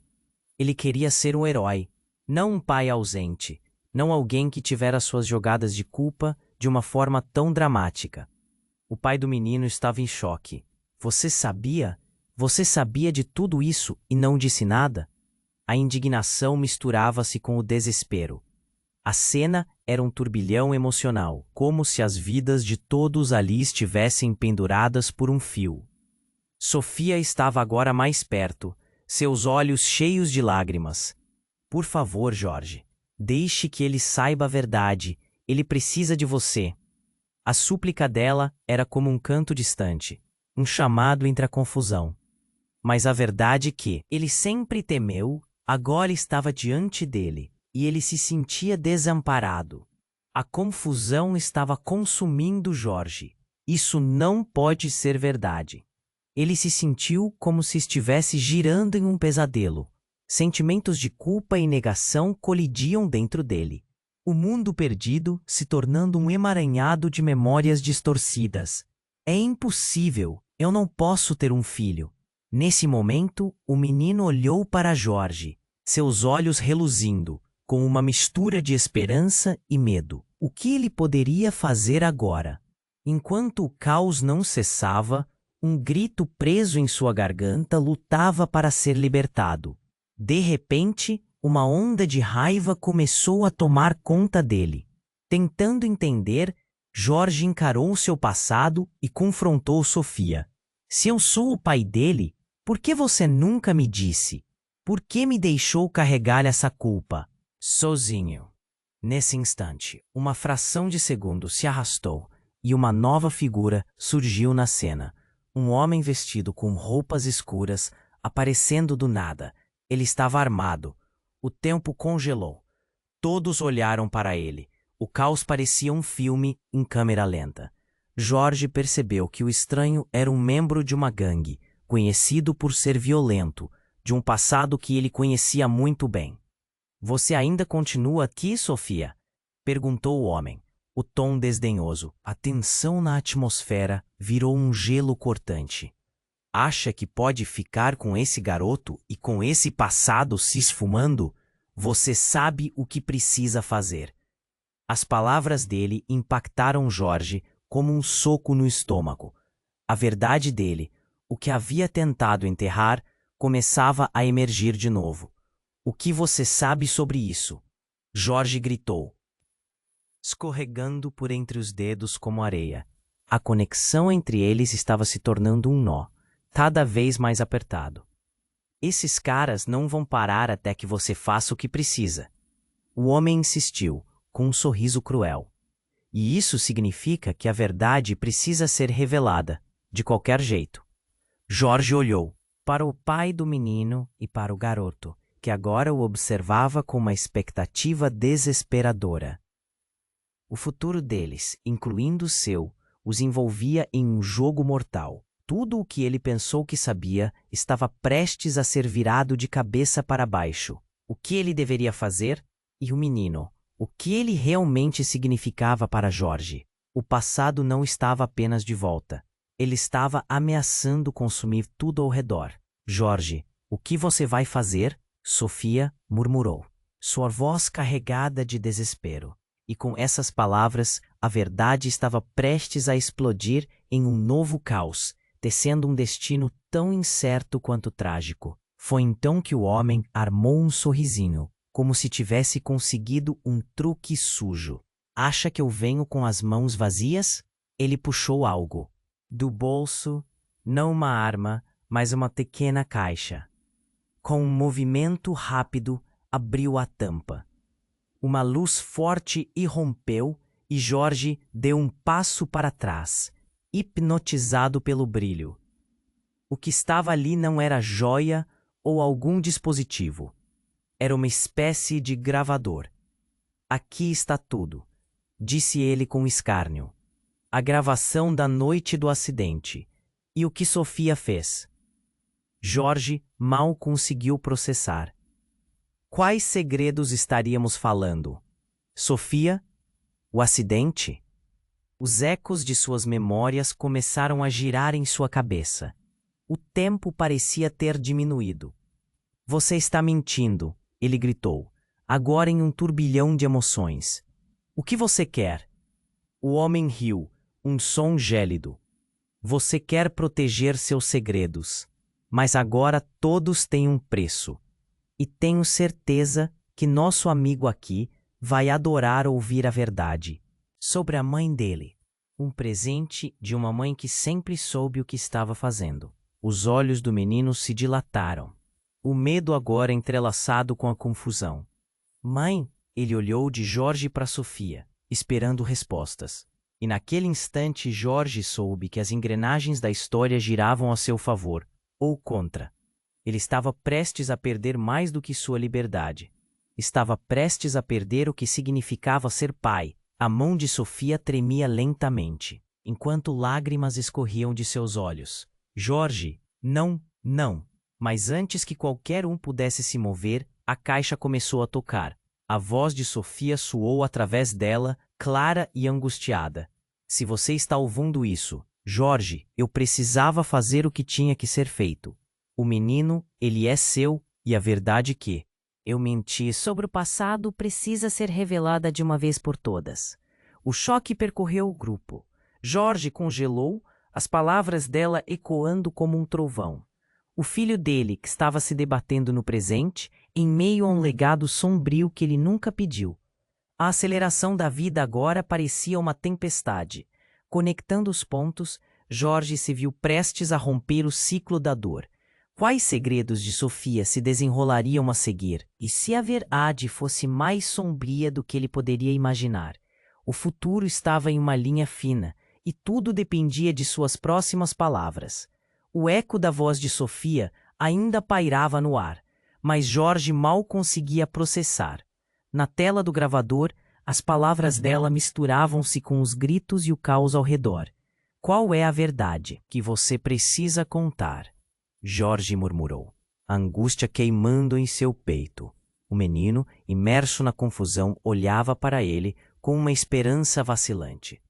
Ele queria ser um herói, não um pai ausente, não alguém que tivera suas jogadas de culpa de uma forma tão dramática. O pai do menino estava em choque. Você sabia? Você sabia de tudo isso e não disse nada? A indignação misturava-se com o desespero. A cena era um turbilhão emocional, como se as vidas de todos ali estivessem penduradas por um fio. Sofia estava agora mais perto, seus olhos cheios de lágrimas. Por favor, Jorge, deixe que ele saiba a verdade. Ele precisa de você. A súplica dela era como um canto distante, um chamado entre a confusão. Mas a verdade que ele sempre temeu, agora estava diante dele, e ele se sentia desamparado. A confusão estava consumindo Jorge. Isso não pode ser verdade. Ele se sentiu como se estivesse girando em um pesadelo. Sentimentos de culpa e negação colidiam dentro dele. O mundo perdido se tornando um emaranhado de memórias distorcidas. É impossível, eu não posso ter um filho. Nesse momento, o menino olhou para Jorge, seus olhos reluzindo, com uma mistura de esperança e medo. O que ele poderia fazer agora? Enquanto o caos não cessava, um grito preso em sua garganta lutava para ser libertado. De repente, uma onda de raiva começou a tomar conta dele. Tentando entender, Jorge encarou seu passado e confrontou Sofia. Se eu sou o pai dele, por que você nunca me disse? Por que me deixou carregar essa culpa? Sozinho. Nesse instante, uma fração de segundo se arrastou e uma nova figura surgiu na cena. Um homem vestido com roupas escuras, aparecendo do nada. Ele estava armado. O tempo congelou. Todos olharam para ele. O caos parecia um filme em câmera lenta. Jorge percebeu que o estranho era um membro de uma gangue, conhecido por ser violento, de um passado que ele conhecia muito bem. Você ainda continua aqui, Sofia? Perguntou o homem, o tom desdenhoso. A tensão na atmosfera virou um gelo cortante. Acha que pode ficar com esse garoto e com esse passado se esfumando? Você sabe o que precisa fazer. As palavras dele impactaram Jorge como um soco no estômago. A verdade dele, o que havia tentado enterrar, começava a emergir de novo. O que você sabe sobre isso? Jorge gritou, escorregando por entre os dedos como areia. A conexão entre eles estava se tornando um nó, cada vez mais apertado. Esses caras não vão parar até que você faça o que precisa. O homem insistiu, com um sorriso cruel. E isso significa que a verdade precisa ser revelada, de qualquer jeito. Jorge olhou para o pai do menino e para o garoto, que agora o observava com uma expectativa desesperadora. O futuro deles, incluindo o seu, os envolvia em um jogo mortal. Tudo o que ele pensou que sabia estava prestes a ser virado de cabeça para baixo. O que ele deveria fazer? E o menino? O que ele realmente significava para Jorge? O passado não estava apenas de volta. Ele estava ameaçando consumir tudo ao redor. Jorge, o que você vai fazer? Sofia murmurou, sua voz carregada de desespero. E com essas palavras, a verdade estava prestes a explodir em um novo caos, tecendo um destino tão incerto quanto trágico. Foi então que o homem armou um sorrisinho, como se tivesse conseguido um truque sujo. Acha que eu venho com as mãos vazias? Ele puxou algo do bolso, não uma arma, mas uma pequena caixa. Com um movimento rápido, abriu a tampa. Uma luz forte irrompeu e Jorge deu um passo para trás, hipnotizado pelo brilho. O que estava ali não era joia ou algum dispositivo. Era uma espécie de gravador. Aqui está tudo, disse ele com escárnio. A gravação da noite do acidente e o que Sofia fez. Jorge mal conseguiu processar. Quais segredos estaríamos falando? Sofia? O acidente? Os ecos de suas memórias começaram a girar em sua cabeça. O tempo parecia ter diminuído. Você está mentindo, ele gritou, agora em um turbilhão de emoções. O que você quer? O homem riu, um som gélido. Você quer proteger seus segredos, mas agora todos têm um preço. E tenho certeza que nosso amigo aqui vai adorar ouvir a verdade sobre a mãe dele. Um presente de uma mãe que sempre soube o que estava fazendo. Os olhos do menino se dilataram, o medo agora entrelaçado com a confusão. Mãe, ele olhou de Jorge para Sofia, esperando respostas. E naquele instante Jorge soube que as engrenagens da história giravam a seu favor, ou contra. Ele estava prestes a perder mais do que sua liberdade. Estava prestes a perder o que significava ser pai. A mão de Sofia tremia lentamente, enquanto lágrimas escorriam de seus olhos. Jorge, não, não. Mas antes que qualquer um pudesse se mover, a caixa começou a tocar. A voz de Sofia soou através dela, clara e angustiada. Se você está ouvindo isso, Jorge, eu precisava fazer o que tinha que ser feito. O menino, ele é seu, e a verdade que eu menti sobre o passado precisa ser revelada de uma vez por todas. O choque percorreu o grupo. Jorge congelou, as palavras dela ecoando como um trovão. O filho dele, que estava se debatendo no presente, em meio a um legado sombrio que ele nunca pediu. A aceleração da vida agora parecia uma tempestade. Conectando os pontos, Jorge se viu prestes a romper o ciclo da dor. Quais segredos de Sofia se desenrolariam a seguir? E se a verdade fosse mais sombria do que ele poderia imaginar? O futuro estava em uma linha fina, e tudo dependia de suas próximas palavras. O eco da voz de Sofia ainda pairava no ar, mas Jorge mal conseguia processar. Na tela do gravador, as palavras dela misturavam-se com os gritos e o caos ao redor. Qual é a verdade que você precisa contar? Jorge murmurou, a angústia queimando em seu peito. O menino, imerso na confusão, olhava para ele com uma esperança vacilante.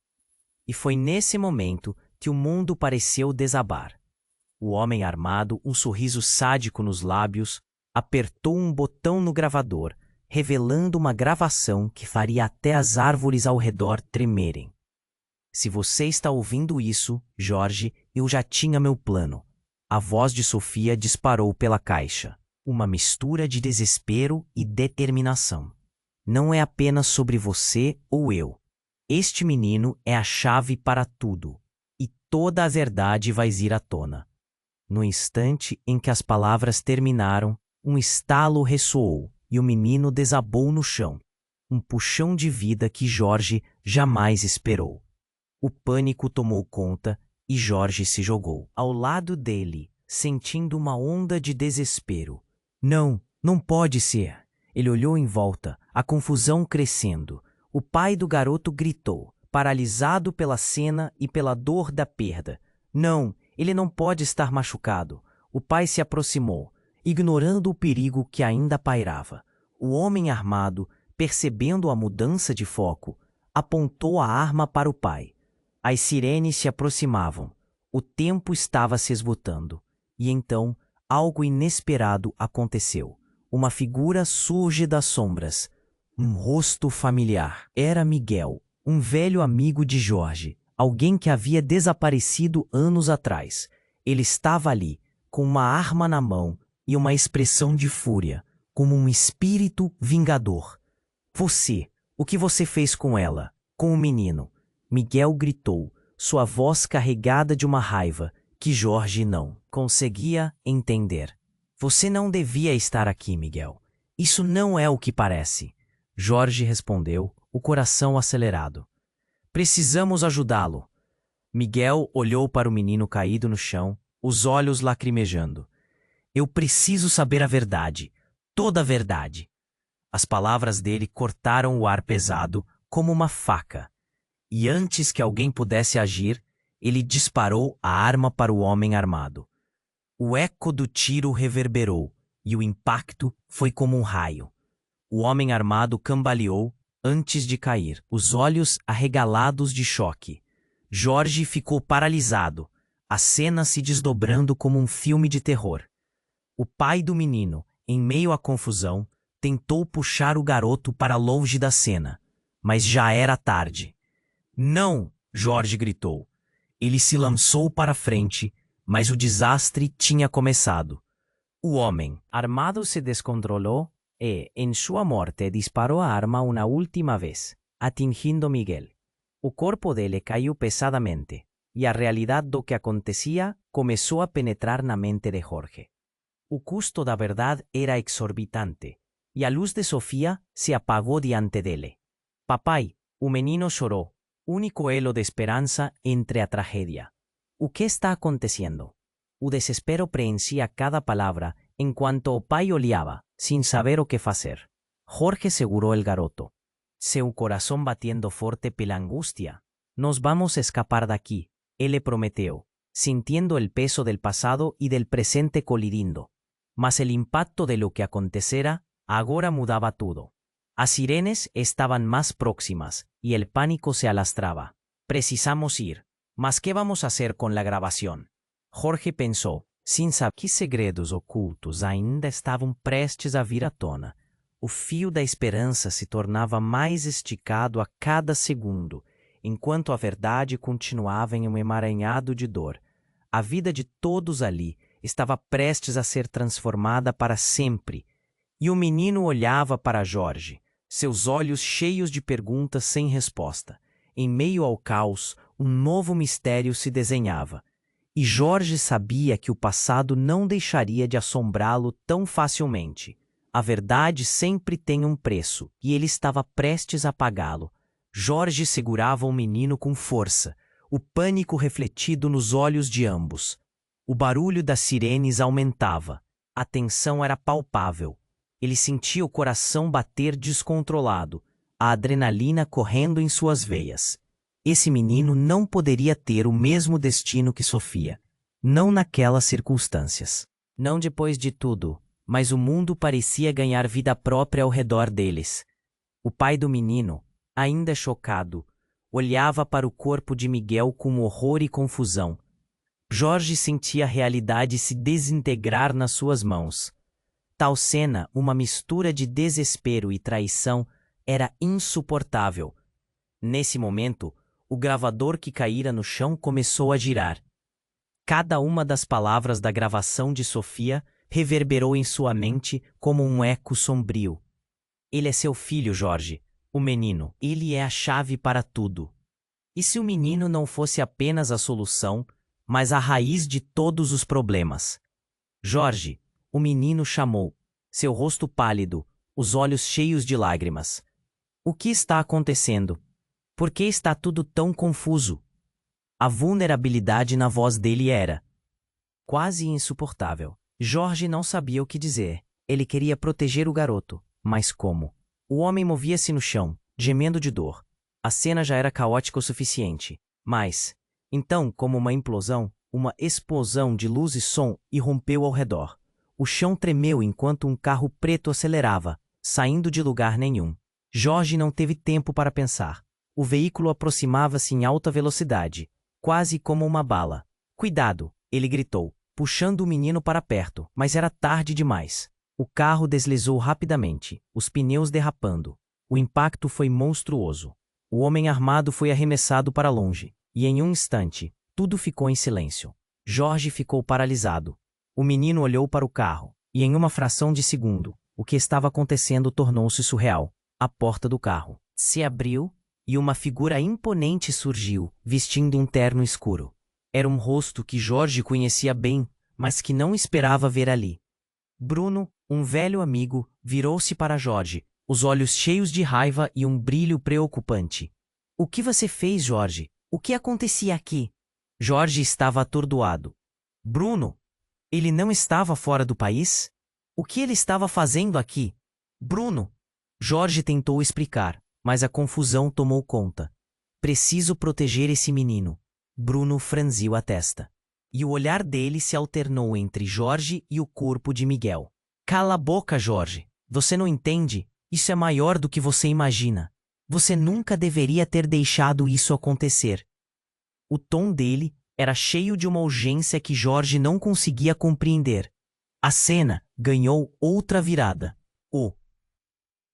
E foi nesse momento que o mundo pareceu desabar. O homem armado, um sorriso sádico nos lábios, apertou um botão no gravador, revelando uma gravação que faria até as árvores ao redor tremerem. Se você está ouvindo isso, Jorge, eu já tinha meu plano. A voz de Sofia disparou pela caixa. Uma mistura de desespero e determinação. Não é apenas sobre você ou eu. Este menino é a chave para tudo. E toda a verdade vai vir à tona. No instante em que as palavras terminaram, um estalo ressoou e o menino desabou no chão. Um puxão de vida que Jorge jamais esperou. O pânico tomou conta e Jorge se jogou ao lado dele, sentindo uma onda de desespero. Não, não pode ser. Ele olhou em volta, a confusão crescendo. O pai do garoto gritou, paralisado pela cena e pela dor da perda. Não, ele não pode estar machucado. O pai se aproximou, ignorando o perigo que ainda pairava. O homem armado, percebendo a mudança de foco, apontou a arma para o pai. As sirenes se aproximavam. O tempo estava se esgotando. E então, algo inesperado aconteceu. Uma figura surge das sombras. Um rosto familiar. Era Miguel, um velho amigo de Jorge, alguém que havia desaparecido anos atrás. Ele estava ali, com uma arma na mão e uma expressão de fúria, como um espírito vingador. Você, o que você fez com ela, com o menino? Miguel gritou, sua voz carregada de uma raiva que Jorge não conseguia entender. Você não devia estar aqui, Miguel. Isso não é o que parece. Jorge respondeu, o coração acelerado. Precisamos ajudá-lo. Miguel olhou para o menino caído no chão, os olhos lacrimejando. Eu preciso saber a verdade, toda a verdade. As palavras dele cortaram o ar pesado como uma faca. E antes que alguém pudesse agir, ele disparou a arma para o homem armado. O eco do tiro reverberou, e o impacto foi como um raio. O homem armado cambaleou antes de cair, os olhos arregalados de choque. Jorge ficou paralisado, a cena se desdobrando como um filme de terror. O pai do menino, em meio à confusão, tentou puxar o garoto para longe da cena, mas já era tarde. Não! Jorge gritou. Ele se lançou para frente, mas o desastre tinha começado. O homem armado se descontrolou e, em sua morte, disparou a arma uma última vez, atingindo Miguel. O corpo dele caiu pesadamente, e a realidade do que acontecia começou a penetrar na mente de Jorge. O custo da verdade era exorbitante, e a luz de Sofia se apagou diante dele. Papai, o menino chorou, único elo de esperança entre a tragédia. O que está acontecendo? O desespero preenchia cada palavra enquanto o pai olhava, sem saber o que fazer. Jorge segurou el garoto, seu coração batendo forte pela angústia. Nos vamos escapar daqui, ele prometeu, sintiendo el peso del pasado y del presente colidindo. Mas el impacto de lo que acontecera agora mudaba tudo. As sirenes estaban más próximas y el pánico se alastraba. Precisamos ir. Mas ¿qué vamos a hacer con la grabación? Jorge pensou, sem saber que segredos ocultos ainda estavam prestes a vir à tona. O fio da esperança se tornava mais esticado a cada segundo, enquanto a verdade continuava em um emaranhado de dor. A vida de todos ali estava prestes a ser transformada para sempre. E o menino olhava para Jorge, seus olhos cheios de perguntas sem resposta. Em meio ao caos, um novo mistério se desenhava. E Jorge sabia que o passado não deixaria de assombrá-lo tão facilmente. A verdade sempre tem um preço, e ele estava prestes a pagá-lo. Jorge segurava o menino com força, o pânico refletido nos olhos de ambos. O barulho das sirenes aumentava. A tensão era palpável. Ele sentia o coração bater descontrolado, a adrenalina correndo em suas veias. Esse menino não poderia ter o mesmo destino que Sofia. Não naquelas circunstâncias. Não depois de tudo, mas o mundo parecia ganhar vida própria ao redor deles. O pai do menino, ainda chocado, olhava para o corpo de Miguel com horror e confusão. Jorge sentia a realidade se desintegrar nas suas mãos. Tal cena, uma mistura de desespero e traição, era insuportável. Nesse momento, o gravador que caíra no chão começou a girar. Cada uma das palavras da gravação de Sofia reverberou em sua mente como um eco sombrio. Ele é seu filho, Jorge, o menino. Ele é a chave para tudo. E se o menino não fosse apenas a solução, mas a raiz de todos os problemas? Jorge, o menino chamou, seu rosto pálido, os olhos cheios de lágrimas. O que está acontecendo? Por que está tudo tão confuso? A vulnerabilidade na voz dele era quase insuportável. Jorge não sabia o que dizer. Ele queria proteger o garoto, mas como? O homem movia-se no chão, gemendo de dor. A cena já era caótica o suficiente. Mas, então, como uma explosão de luz e som irrompeu ao redor. O chão tremeu enquanto um carro preto acelerava, saindo de lugar nenhum. Jorge não teve tempo para pensar. O veículo aproximava-se em alta velocidade, quase como uma bala. Cuidado! Ele gritou, puxando o menino para perto, mas era tarde demais. O carro deslizou rapidamente, os pneus derrapando. O impacto foi monstruoso. O homem armado foi arremessado para longe, e em um instante, tudo ficou em silêncio. Jorge ficou paralisado. O menino olhou para o carro, e em uma fração de segundo, o que estava acontecendo tornou-se surreal. A porta do carro se abriu, e uma figura imponente surgiu, vestindo um terno escuro. Era um rosto que Jorge conhecia bem, mas que não esperava ver ali. Bruno, um velho amigo, virou-se para Jorge, os olhos cheios de raiva e um brilho preocupante. — O que você fez, Jorge? O que acontecia aqui? Jorge estava atordoado. Bruno, ele não estava fora do país? O que ele estava fazendo aqui? Bruno! Jorge tentou explicar, mas a confusão tomou conta. Preciso proteger esse menino. Bruno franziu a testa. E o olhar dele se alternou entre Jorge e o corpo de Miguel. Cala a boca, Jorge. Você não entende? Isso é maior do que você imagina. Você nunca deveria ter deixado isso acontecer. O tom dele era cheio de uma urgência que Jorge não conseguia compreender. A cena ganhou outra virada. O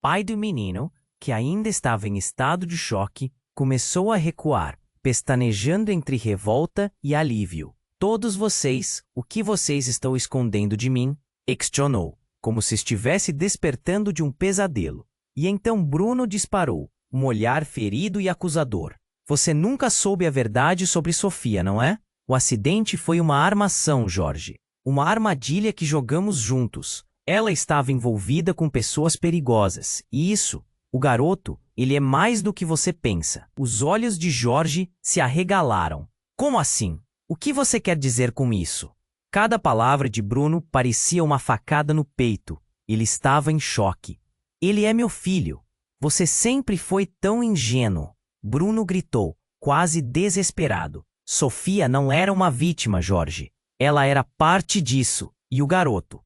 pai do menino, que ainda estava em estado de choque, começou a recuar, pestanejando entre revolta e alívio. Todos vocês, o que vocês estão escondendo de mim? Questionou, como se estivesse despertando de um pesadelo. E então Bruno disparou, um olhar ferido e acusador. Você nunca soube a verdade sobre Sofia, não é? O acidente foi uma armação, Jorge. Uma armadilha que jogamos juntos. Ela estava envolvida com pessoas perigosas. E isso, o garoto, ele é mais do que você pensa. Os olhos de Jorge se arregalaram. Como assim? O que você quer dizer com isso? Cada palavra de Bruno parecia uma facada no peito. Ele estava em choque. Ele é meu filho. Você sempre foi tão ingênuo. Bruno gritou, quase desesperado. Sofia não era uma vítima, Jorge. Ela era parte disso. E o garoto?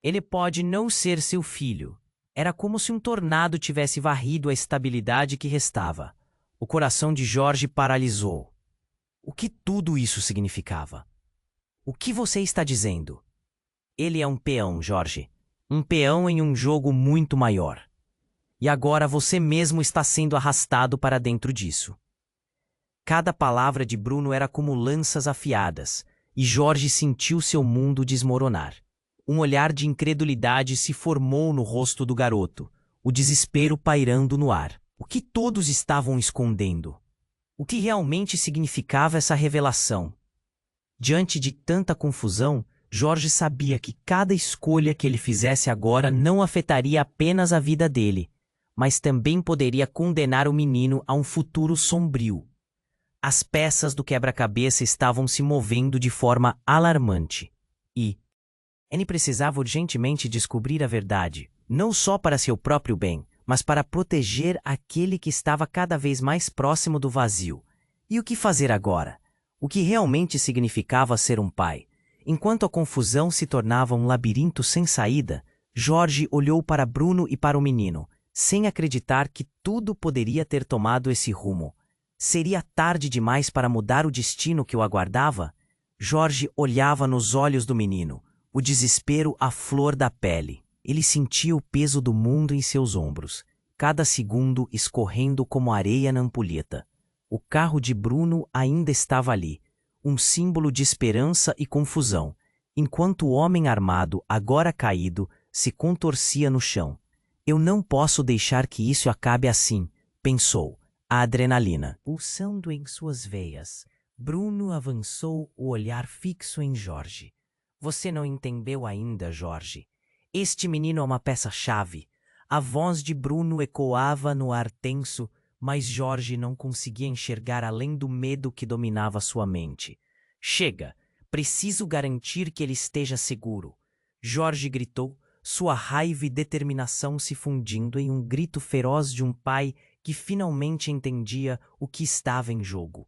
Ele pode não ser seu filho. Era como se um tornado tivesse varrido a estabilidade que restava. O coração de Jorge paralisou. O que tudo isso significava? O que você está dizendo? Ele é um peão, Jorge. Um peão em um jogo muito maior. E agora você mesmo está sendo arrastado para dentro disso. Cada palavra de Bruno era como lanças afiadas, e Jorge sentiu seu mundo desmoronar. Um olhar de incredulidade se formou no rosto do garoto, o desespero pairando no ar. O que todos estavam escondendo? O que realmente significava essa revelação? Diante de tanta confusão, Jorge sabia que cada escolha que ele fizesse agora não afetaria apenas a vida dele, mas também poderia condenar o menino a um futuro sombrio. As peças do quebra-cabeça estavam se movendo de forma alarmante. E ele precisava urgentemente descobrir a verdade, não só para seu próprio bem, mas para proteger aquele que estava cada vez mais próximo do vazio. E o que fazer agora? O que realmente significava ser um pai? Enquanto a confusão se tornava um labirinto sem saída, Jorge olhou para Bruno e para o menino, sem acreditar que tudo poderia ter tomado esse rumo. Seria tarde demais para mudar o destino que o aguardava? Jorge olhava nos olhos do menino, o desespero à flor da pele. Ele sentia o peso do mundo em seus ombros, cada segundo escorrendo como areia na ampulheta. O carro de Bruno ainda estava ali, um símbolo de esperança e confusão, enquanto o homem armado, agora caído, se contorcia no chão. Eu não posso deixar que isso acabe assim, pensou, a adrenalina pulsando em suas veias. Bruno avançou, o olhar fixo em Jorge. Você não entendeu ainda, Jorge. Este menino é uma peça-chave. A voz de Bruno ecoava no ar tenso, mas Jorge não conseguia enxergar além do medo que dominava sua mente. Chega, preciso garantir que ele esteja seguro. Jorge gritou, sua raiva e determinação se fundindo em um grito feroz de um pai que finalmente entendia o que estava em jogo.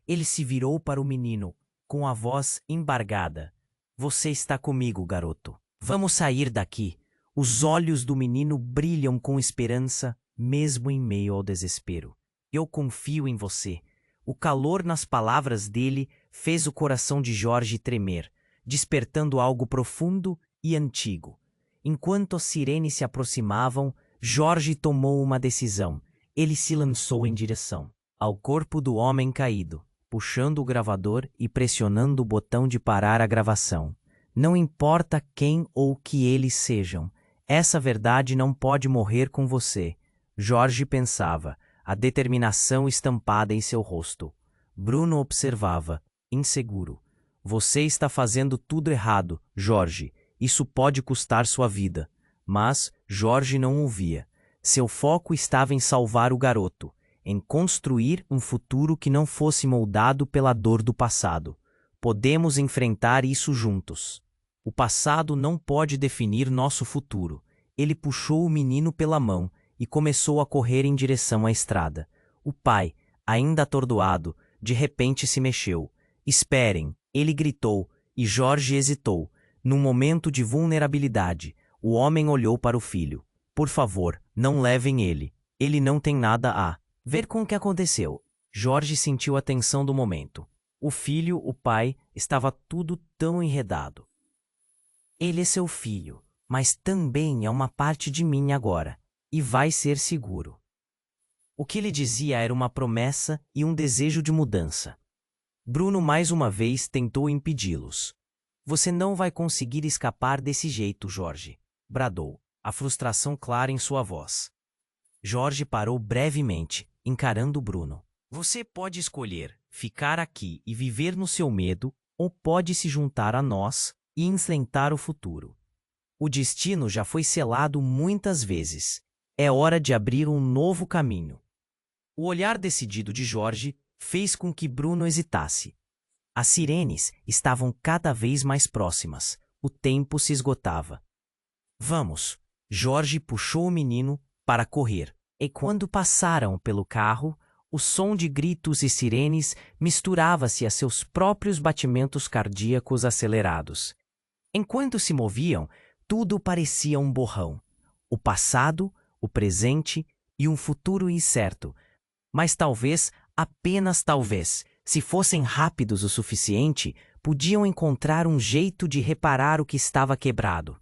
Ele se virou para o menino, com a voz embargada. Você está comigo, garoto. Vamos sair daqui. Os olhos do menino brilham com esperança, mesmo em meio ao desespero. Eu confio em você. O calor nas palavras dele fez o coração de Jorge tremer, despertando algo profundo e antigo. Enquanto as sirenes se aproximavam, Jorge tomou uma decisão. Ele se lançou em direção ao corpo do homem caído, puxando o gravador e pressionando o botão de parar a gravação. Não importa quem ou que eles sejam, essa verdade não pode morrer com você. Jorge pensava, a determinação estampada em seu rosto. Bruno observava, inseguro. Você está fazendo tudo errado, Jorge. Isso pode custar sua vida. Mas Jorge não ouvia. Seu foco estava em salvar o garoto, em construir um futuro que não fosse moldado pela dor do passado. Podemos enfrentar isso juntos. O passado não pode definir nosso futuro. Ele puxou o menino pela mão e começou a correr em direção à estrada. O pai, ainda atordoado, de repente se mexeu. Esperem, ele gritou, e Jorge hesitou. Num momento de vulnerabilidade, o homem olhou para o filho. Por favor, não levem ele. Ele não tem nada a ver com o que aconteceu. Jorge sentiu a tensão do momento. O filho, o pai, estava tudo tão enredado. Ele é seu filho, mas também é uma parte de mim agora, e vai ser seguro. O que ele dizia era uma promessa e um desejo de mudança. Bruno mais uma vez tentou impedi-los. Você não vai conseguir escapar desse jeito, Jorge, bradou, a frustração clara em sua voz. Jorge parou brevemente, encarando Bruno. Você pode escolher ficar aqui e viver no seu medo, ou pode se juntar a nós e enfrentar o futuro. O destino já foi selado muitas vezes. É hora de abrir um novo caminho. O olhar decidido de Jorge fez com que Bruno hesitasse. As sirenes estavam cada vez mais próximas. O tempo se esgotava. Vamos! Jorge puxou o menino para correr. E quando passaram pelo carro, o som de gritos e sirenes misturava-se a seus próprios batimentos cardíacos acelerados. Enquanto se moviam, tudo parecia um borrão. O passado, o presente e um futuro incerto. Mas talvez, apenas talvez, se fossem rápidos o suficiente, podiam encontrar um jeito de reparar o que estava quebrado.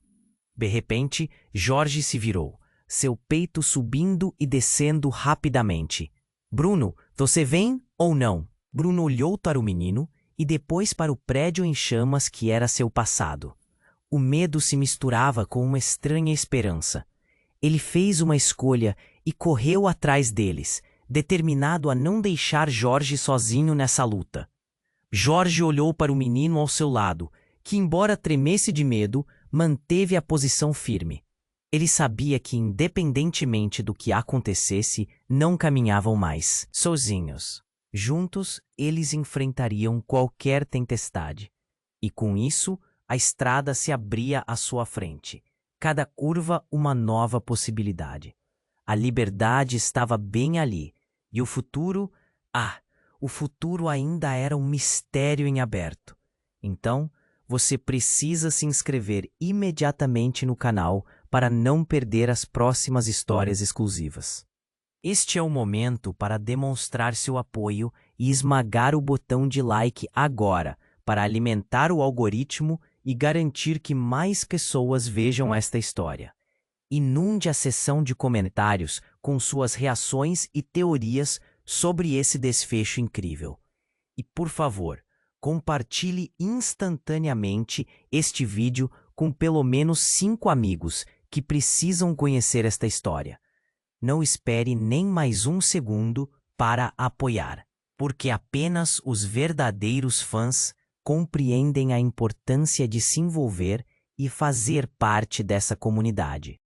De repente, Jorge se virou, seu peito subindo e descendo rapidamente. Bruno, você vem ou não? Bruno olhou para o menino e depois para o prédio em chamas que era seu passado. O medo se misturava com uma estranha esperança. Ele fez uma escolha e correu atrás deles, determinado a não deixar Jorge sozinho nessa luta. Jorge olhou para o menino ao seu lado, que, embora tremesse de medo, manteve a posição firme. Ele sabia que, independentemente do que acontecesse, não caminhavam mais sozinhos. Juntos, eles enfrentariam qualquer tempestade. E com isso, a estrada se abria à sua frente. Cada curva, uma nova possibilidade. A liberdade estava bem ali. E o futuro? O futuro ainda era um mistério em aberto. Então, você precisa se inscrever imediatamente no canal para não perder as próximas histórias exclusivas. Este é o momento para demonstrar seu apoio e esmagar o botão de like agora para alimentar o algoritmo e garantir que mais pessoas vejam esta história. Inunde a seção de comentários com suas reações e teorias sobre esse desfecho incrível. E, por favor, compartilhe instantaneamente este vídeo com pelo menos 5 amigos que precisam conhecer esta história. Não espere nem mais um segundo para apoiar, porque apenas os verdadeiros fãs compreendem a importância de se envolver e fazer parte dessa comunidade.